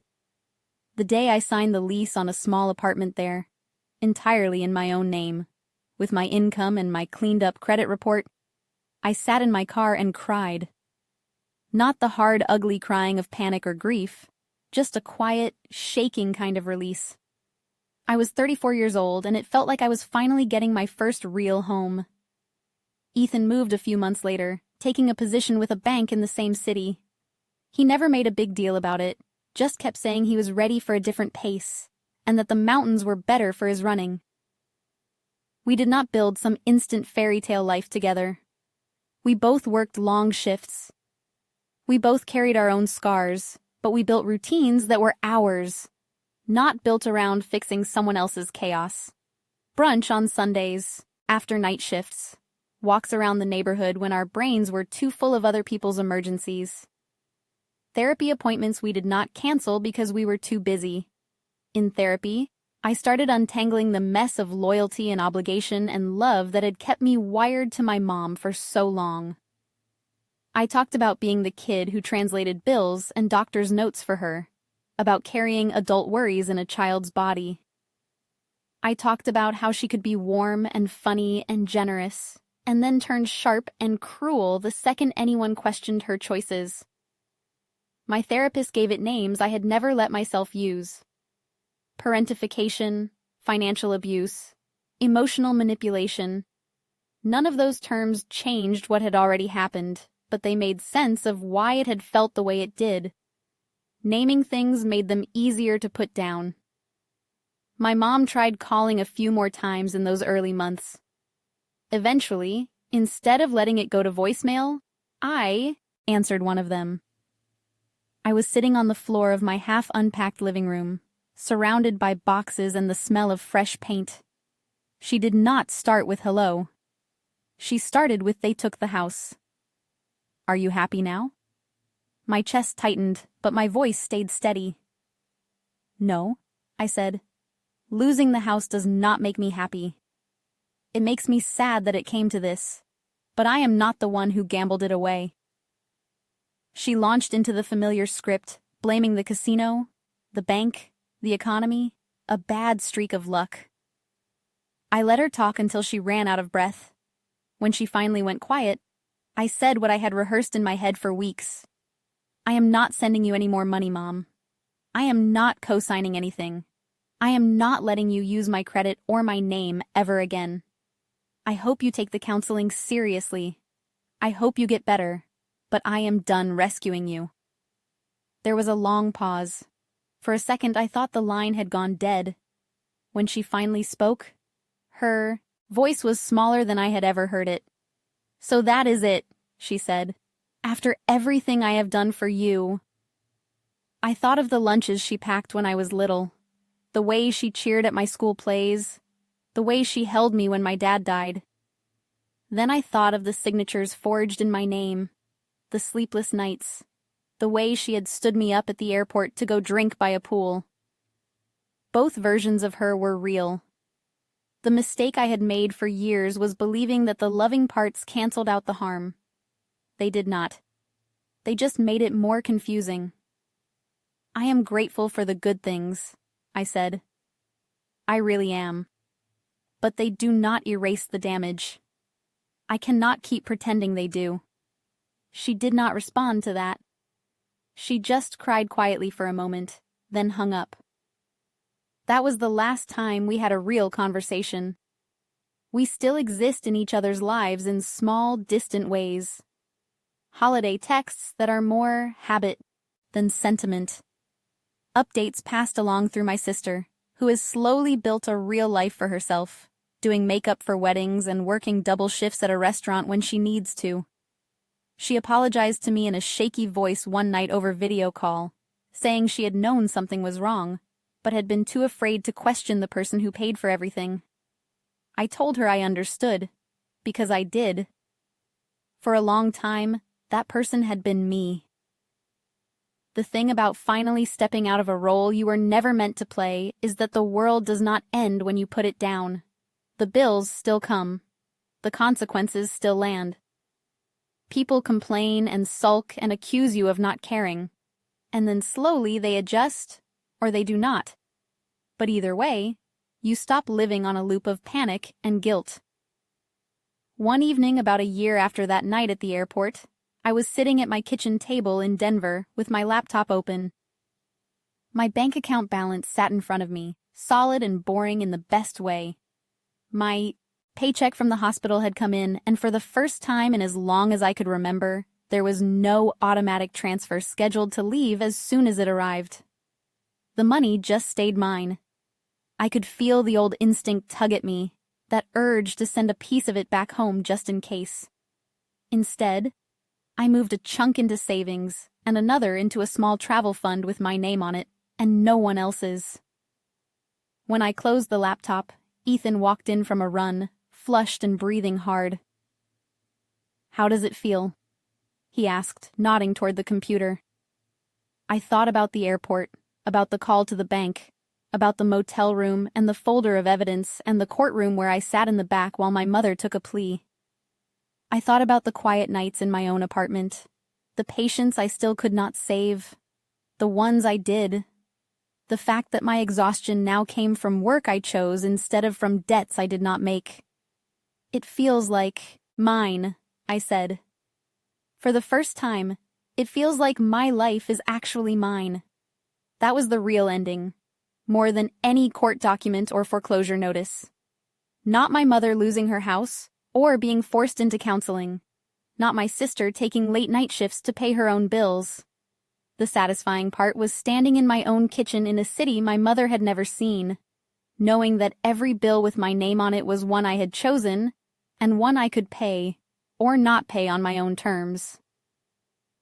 The day I signed the lease on a small apartment there, entirely in my own name, with my income and my cleaned-up credit report, I sat in my car and cried. Not the hard, ugly crying of panic or grief, just a quiet, shaking kind of release. I was 34 years old, and it felt like I was finally getting my first real home. Ethan moved a few months later, taking a position with a bank in the same city. He never made a big deal about it, just kept saying he was ready for a different pace, and that the mountains were better for his running. We did not build some instant fairy tale life together. We both worked long shifts. We both carried our own scars, but we built routines that were ours, not built around fixing someone else's chaos. Brunch on Sundays, after night shifts, walks around the neighborhood when our brains were too full of other people's emergencies. Therapy appointments we did not cancel because we were too busy. In therapy, I started untangling the mess of loyalty and obligation and love that had kept me wired to my mom for so long. I talked about being the kid who translated bills and doctor's notes for her, about carrying adult worries in a child's body. I talked about how she could be warm and funny and generous, and then turn sharp and cruel the second anyone questioned her choices. My therapist gave it names I had never let myself use. Parentification, financial abuse, emotional manipulation. None of those terms changed what had already happened, but they made sense of why it had felt the way it did. Naming things made them easier to put down. My mom tried calling a few more times in those early months. Eventually, instead of letting it go to voicemail, I answered one of them. I was sitting on the floor of my half-unpacked living room, surrounded by boxes and the smell of fresh paint. She did not start with hello. She started with "They took the house." "Are you happy now?" My chest tightened, but my voice stayed steady. "No," I said. "Losing the house does not make me happy. It makes me sad that it came to this, but I am not the one who gambled it away." She launched into the familiar script, blaming the casino, the bank, the economy, a bad streak of luck. I let her talk until she ran out of breath. When she finally went quiet, I said what I had rehearsed in my head for weeks. "I am not sending you any more money, Mom. I am not co-signing anything. I am not letting you use my credit or my name ever again. I hope you take the counseling seriously. I hope you get better, but I am done rescuing you." There was a long pause. For a second, I thought the line had gone dead. When she finally spoke, her voice was smaller than I had ever heard it. "So that is it," she said. "After everything I have done for you." I thought of the lunches she packed when I was little, the way she cheered at my school plays, the way she held me when my dad died. Then I thought of the signatures forged in my name, the sleepless nights, the way she had stood me up at the airport to go drink by a pool. Both versions of her were real. The mistake I had made for years was believing that the loving parts canceled out the harm. They did not. They just made it more confusing. "I am grateful for the good things," I said. "I really am. But they do not erase the damage. I cannot keep pretending they do." She did not respond to that. She just cried quietly for a moment, then hung up. That was the last time we had a real conversation. We still exist in each other's lives in small, distant ways. Holiday texts that are more habit than sentiment. Updates passed along through my sister, who has slowly built a real life for herself, doing makeup for weddings and working double shifts at a restaurant when she needs to. She apologized to me in a shaky voice one night over video call, saying she had known something was wrong, but had been too afraid to question the person who paid for everything. I told her I understood, because I did. For a long time, that person had been me. The thing about finally stepping out of a role you were never meant to play is that the world does not end when you put it down. The bills still come. The consequences still land. People complain and sulk and accuse you of not caring, and then slowly they adjust, or they do not. But either way, you stop living on a loop of panic and guilt. One evening about a year after that night at the airport, I was sitting at my kitchen table in Denver with my laptop open. My bank account balance sat in front of me, solid and boring in the best way. My paycheck from the hospital had come in, and for the first time in as long as I could remember, there was no automatic transfer scheduled to leave as soon as it arrived. The money just stayed mine. I could feel the old instinct tug at me, that urge to send a piece of it back home just in case. Instead, I moved a chunk into savings and another into a small travel fund with my name on it, and no one else's. When I closed the laptop, Ethan walked in from a run, flushed and breathing hard. "How does it feel?" he asked, nodding toward the computer. I thought about the airport, about the call to the bank, about the motel room and the folder of evidence and the courtroom where I sat in the back while my mother took a plea. I thought about the quiet nights in my own apartment, the patients I still could not save, the ones I did, the fact that my exhaustion now came from work I chose instead of from debts I did not make. "It feels like mine," I said. For the first time, it feels like my life is actually mine. That was the real ending, more than any court document or foreclosure notice. Not my mother losing her house or being forced into counseling. Not my sister taking late night shifts to pay her own bills. The satisfying part was standing in my own kitchen in a city my mother had never seen, knowing that every bill with my name on it was one I had chosen, and one I could pay, or not pay on my own terms.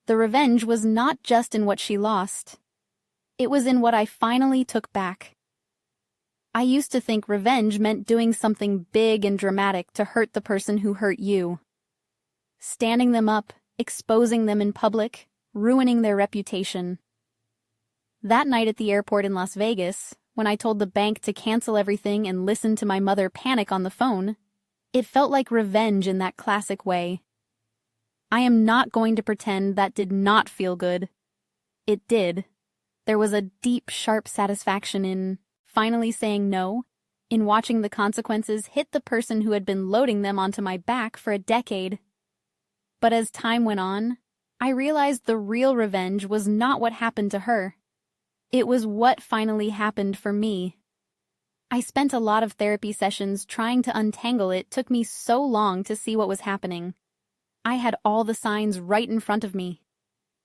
The revenge was not just in what she lost. It was in what I finally took back. I used to think revenge meant doing something big and dramatic to hurt the person who hurt you. Standing them up, exposing them in public, ruining their reputation. That night at the airport in Las Vegas, when I told the bank to cancel everything and listen to my mother panic on the phone, it felt like revenge in that classic way. I am not going to pretend that did not feel good. It did. There was a deep, sharp satisfaction in finally saying no, in watching the consequences hit the person who had been loading them onto my back for a decade. But as time went on, I realized the real revenge was not what happened to her. It was what finally happened for me. I spent a lot of therapy sessions trying to untangle it. Took me so long to see what was happening. I had all the signs right in front of me.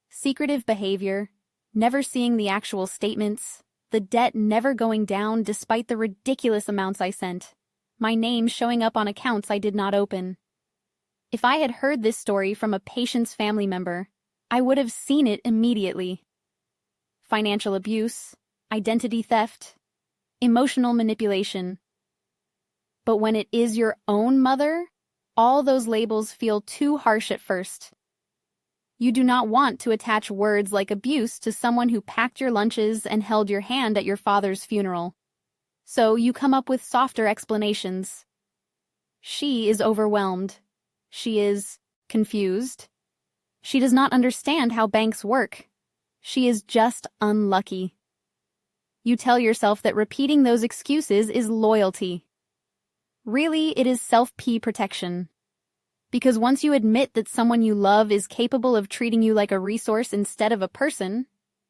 Secretive behavior, never seeing the actual statements, the debt never going down despite the ridiculous amounts I sent, my name showing up on accounts I did not open. If I had heard this story from a patient's family member, I would have seen it immediately. Financial abuse, identity theft, emotional manipulation. But when it is your own mother, all those labels feel too harsh at first. You do not want to attach words like abuse to someone who packed your lunches and held your hand at your father's funeral. So you come up with softer explanations. She is overwhelmed. She is confused. She does not understand how banks work. She is just unlucky. You tell yourself that repeating those excuses is loyalty. Really, it is self-protection. Because once you admit that someone you love is capable of treating you like a resource instead of a person,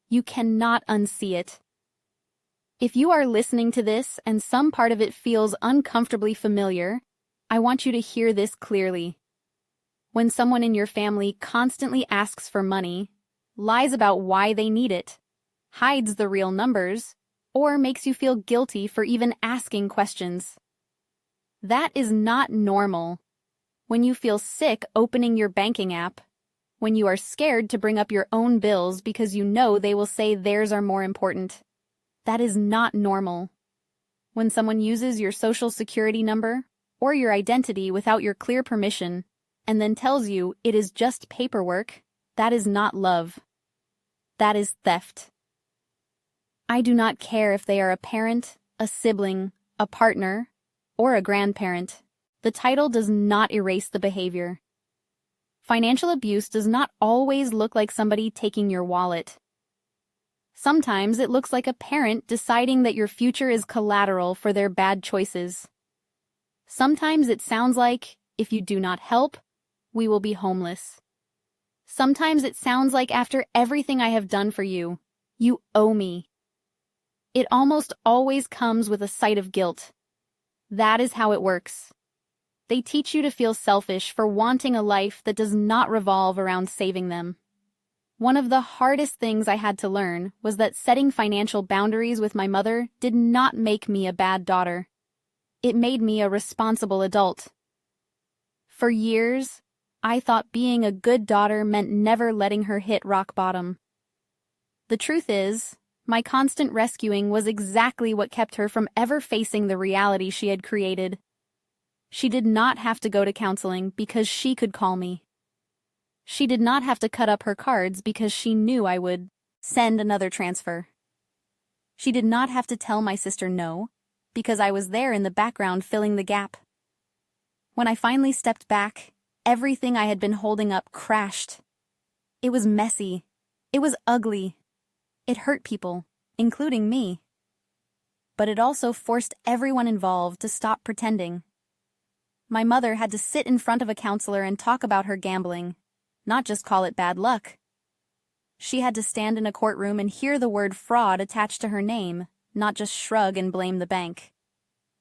you cannot unsee it. If you are listening to this and some part of it feels uncomfortably familiar, I want you to hear this clearly. When someone in your family constantly asks for money, lies about why they need it, hides the real numbers, or makes you feel guilty for even asking questions. That is not normal. When you feel sick opening your banking app, when you are scared to bring up your own bills because you know they will say theirs are more important, that is not normal. When someone uses your social security number or your identity without your clear permission and then tells you it is just paperwork, that is not love. That is theft. I do not care if they are a parent, a sibling, a partner, or a grandparent. The title does not erase the behavior. Financial abuse does not always look like somebody taking your wallet. Sometimes it looks like a parent deciding that your future is collateral for their bad choices. Sometimes it sounds like, if you do not help, we will be homeless. Sometimes it sounds like after everything I have done for you, you owe me. It almost always comes with a sight of guilt. That is how it works. They teach you to feel selfish for wanting a life that does not revolve around saving them. One of the hardest things I had to learn was that setting financial boundaries with my mother did not make me a bad daughter. It made me a responsible adult. For years, I thought being a good daughter meant never letting her hit rock bottom. The truth is, my constant rescuing was exactly what kept her from ever facing the reality she had created. She did not have to go to counseling because she could call me. She did not have to cut up her cards because she knew I would send another transfer. She did not have to tell my sister no because I was there in the background filling the gap. When I finally stepped back, everything I had been holding up crashed. It was messy. It was ugly. It hurt people, including me. But it also forced everyone involved to stop pretending. My mother had to sit in front of a counselor and talk about her gambling, not just call it bad luck. She had to stand in a courtroom and hear the word fraud attached to her name, not just shrug and blame the bank.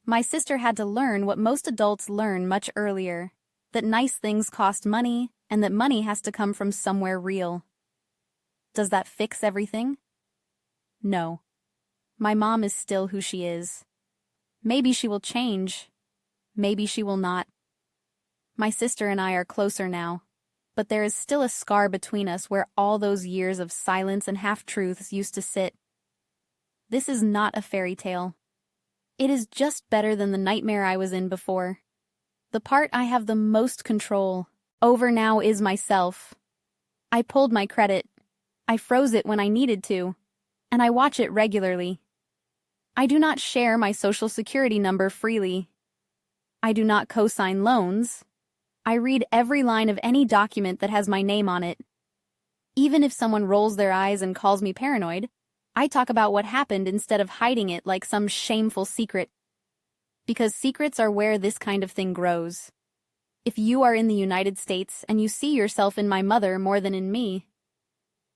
My sister had to learn what most adults learn much earlier, that nice things cost money and that money has to come from somewhere real. Does that fix everything? No. My mom is still who she is. Maybe she will change. Maybe she will not. My sister and I are closer now, but there is still a scar between us where all those years of silence and half-truths used to sit. This is not a fairy tale. It is just better than the nightmare I was in before. The part I have the most control over now is myself. I pulled my credit. I froze it when I needed to, and I watch it regularly. I do not share my social security number freely. I do not co-sign loans. I read every line of any document that has my name on it. Even if someone rolls their eyes and calls me paranoid, I talk about what happened instead of hiding it like some shameful secret. Because secrets are where this kind of thing grows. If you are in the United States and you see yourself in my mother more than in me,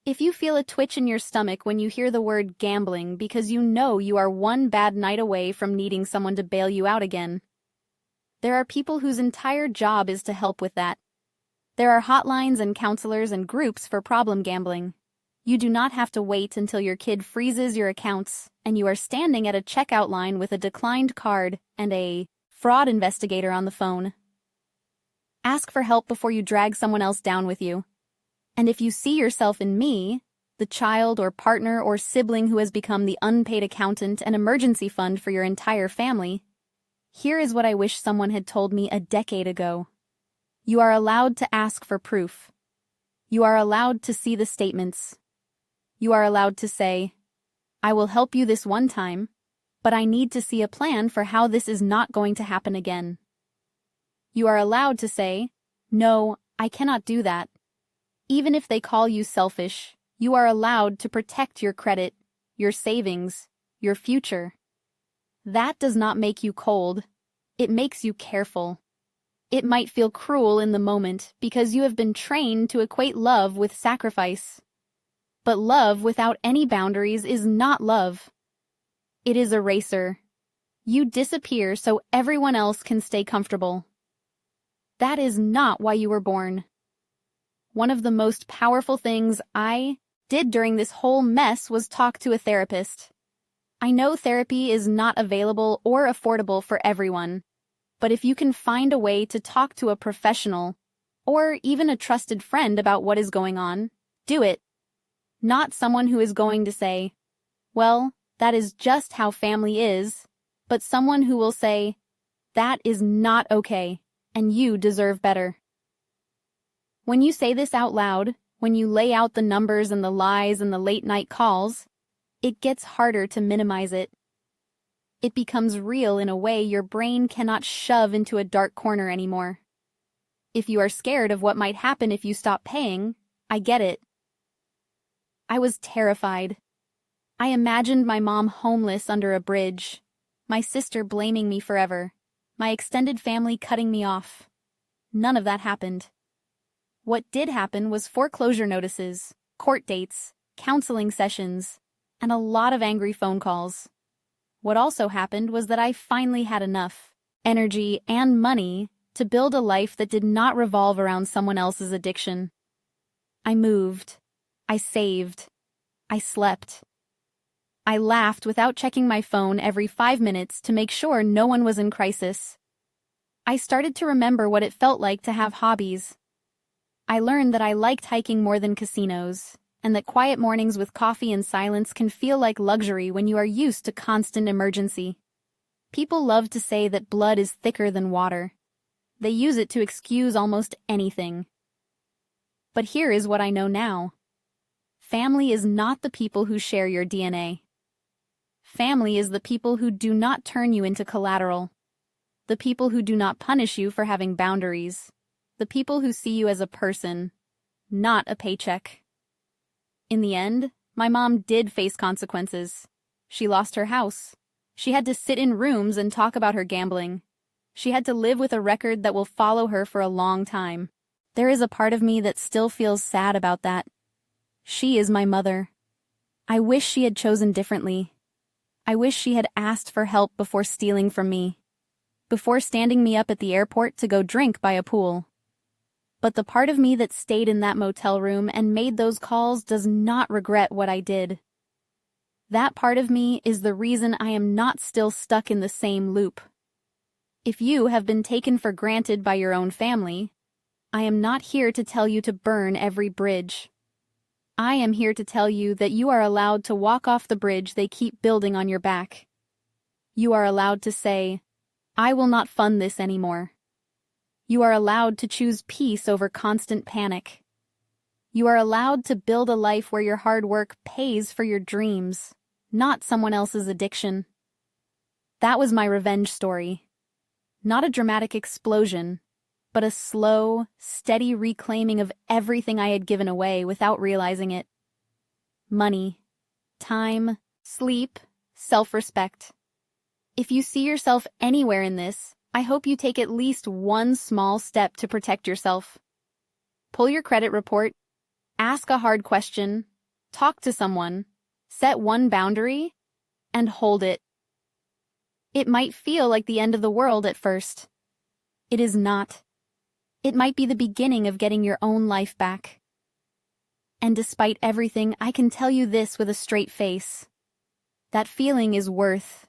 If you feel a twitch in your stomach when you hear the word gambling because you know you are one bad night away from needing someone to bail you out again, there are people whose entire job is to help with that. There are hotlines and counselors and groups for problem gambling. You do not have to wait until your kid freezes your accounts and you are standing at a checkout line with a declined card and a fraud investigator on the phone. Ask for help before you drag someone else down with you. And if you see yourself in me, the child or partner or sibling who has become the unpaid accountant and emergency fund for your entire family, here is what I wish someone had told me a decade ago. You are allowed to ask for proof. You are allowed to see the statements. You are allowed to say, I will help you this one time, but I need to see a plan for how this is not going to happen again. You are allowed to say, no, I cannot do that. Even if they call you selfish, you are allowed to protect your credit, your savings, your future. That does not make you cold. It makes you careful. It might feel cruel in the moment because you have been trained to equate love with sacrifice. But love without any boundaries is not love. It is a racer. You disappear so everyone else can stay comfortable. That is not why you were born. One of the most powerful things I did during this whole mess was talk to a therapist. I know therapy is not available or affordable for everyone, but if you can find a way to talk to a professional or even a trusted friend about what is going on, do it. Not someone who is going to say, well, that is just how family is, but someone who will say, that is not okay, and you deserve better. When you say this out loud, when you lay out the numbers and the lies and the late-night calls, it gets harder to minimize it. It becomes real in a way your brain cannot shove into a dark corner anymore. If you are scared of what might happen if you stop paying, I get it. I was terrified. I imagined my mom homeless under a bridge, my sister blaming me forever, my extended family cutting me off. None of that happened. What did happen was foreclosure notices, court dates, counseling sessions, and a lot of angry phone calls. What also happened was that I finally had enough energy and money to build a life that did not revolve around someone else's addiction. I moved. I saved. I slept. I laughed without checking my phone every 5 minutes to make sure no one was in crisis. I started to remember what it felt like to have hobbies. I learned that I liked hiking more than casinos, and that quiet mornings with coffee and silence can feel like luxury when you are used to constant emergency. People love to say that blood is thicker than water. They use it to excuse almost anything. But here is what I know now. Family is not the people who share your DNA. Family is the people who do not turn you into collateral. The people who do not punish you for having boundaries. The people who see you as a person, not a paycheck. In the end, my mom did face consequences. She lost her house. She had to sit in rooms and talk about her gambling. She had to live with a record that will follow her for a long time. There is a part of me that still feels sad about that. She is my mother. I wish she had chosen differently. I wish she had asked for help before stealing from me, before standing me up at the airport to go drink by a pool. But the part of me that stayed in that motel room and made those calls does not regret what I did. That part of me is the reason I am not still stuck in the same loop. If you have been taken for granted by your own family, I am not here to tell you to burn every bridge. I am here to tell you that you are allowed to walk off the bridge they keep building on your back. You are allowed to say, I will not fund this anymore. You are allowed to choose peace over constant panic. You are allowed to build a life where your hard work pays for your dreams, not someone else's addiction. That was my revenge story. Not a dramatic explosion, but a slow, steady reclaiming of everything I had given away without realizing it. Money, time, sleep, self-respect. If you see yourself anywhere in this, I hope you take at least one small step to protect yourself. Pull your credit report, ask a hard question, Talk to someone, set one boundary, and hold it. It might feel like the end of the world at first. It is not. It might be the beginning of getting your own life back. And despite everything, I can tell you this with a straight face. That feeling is worth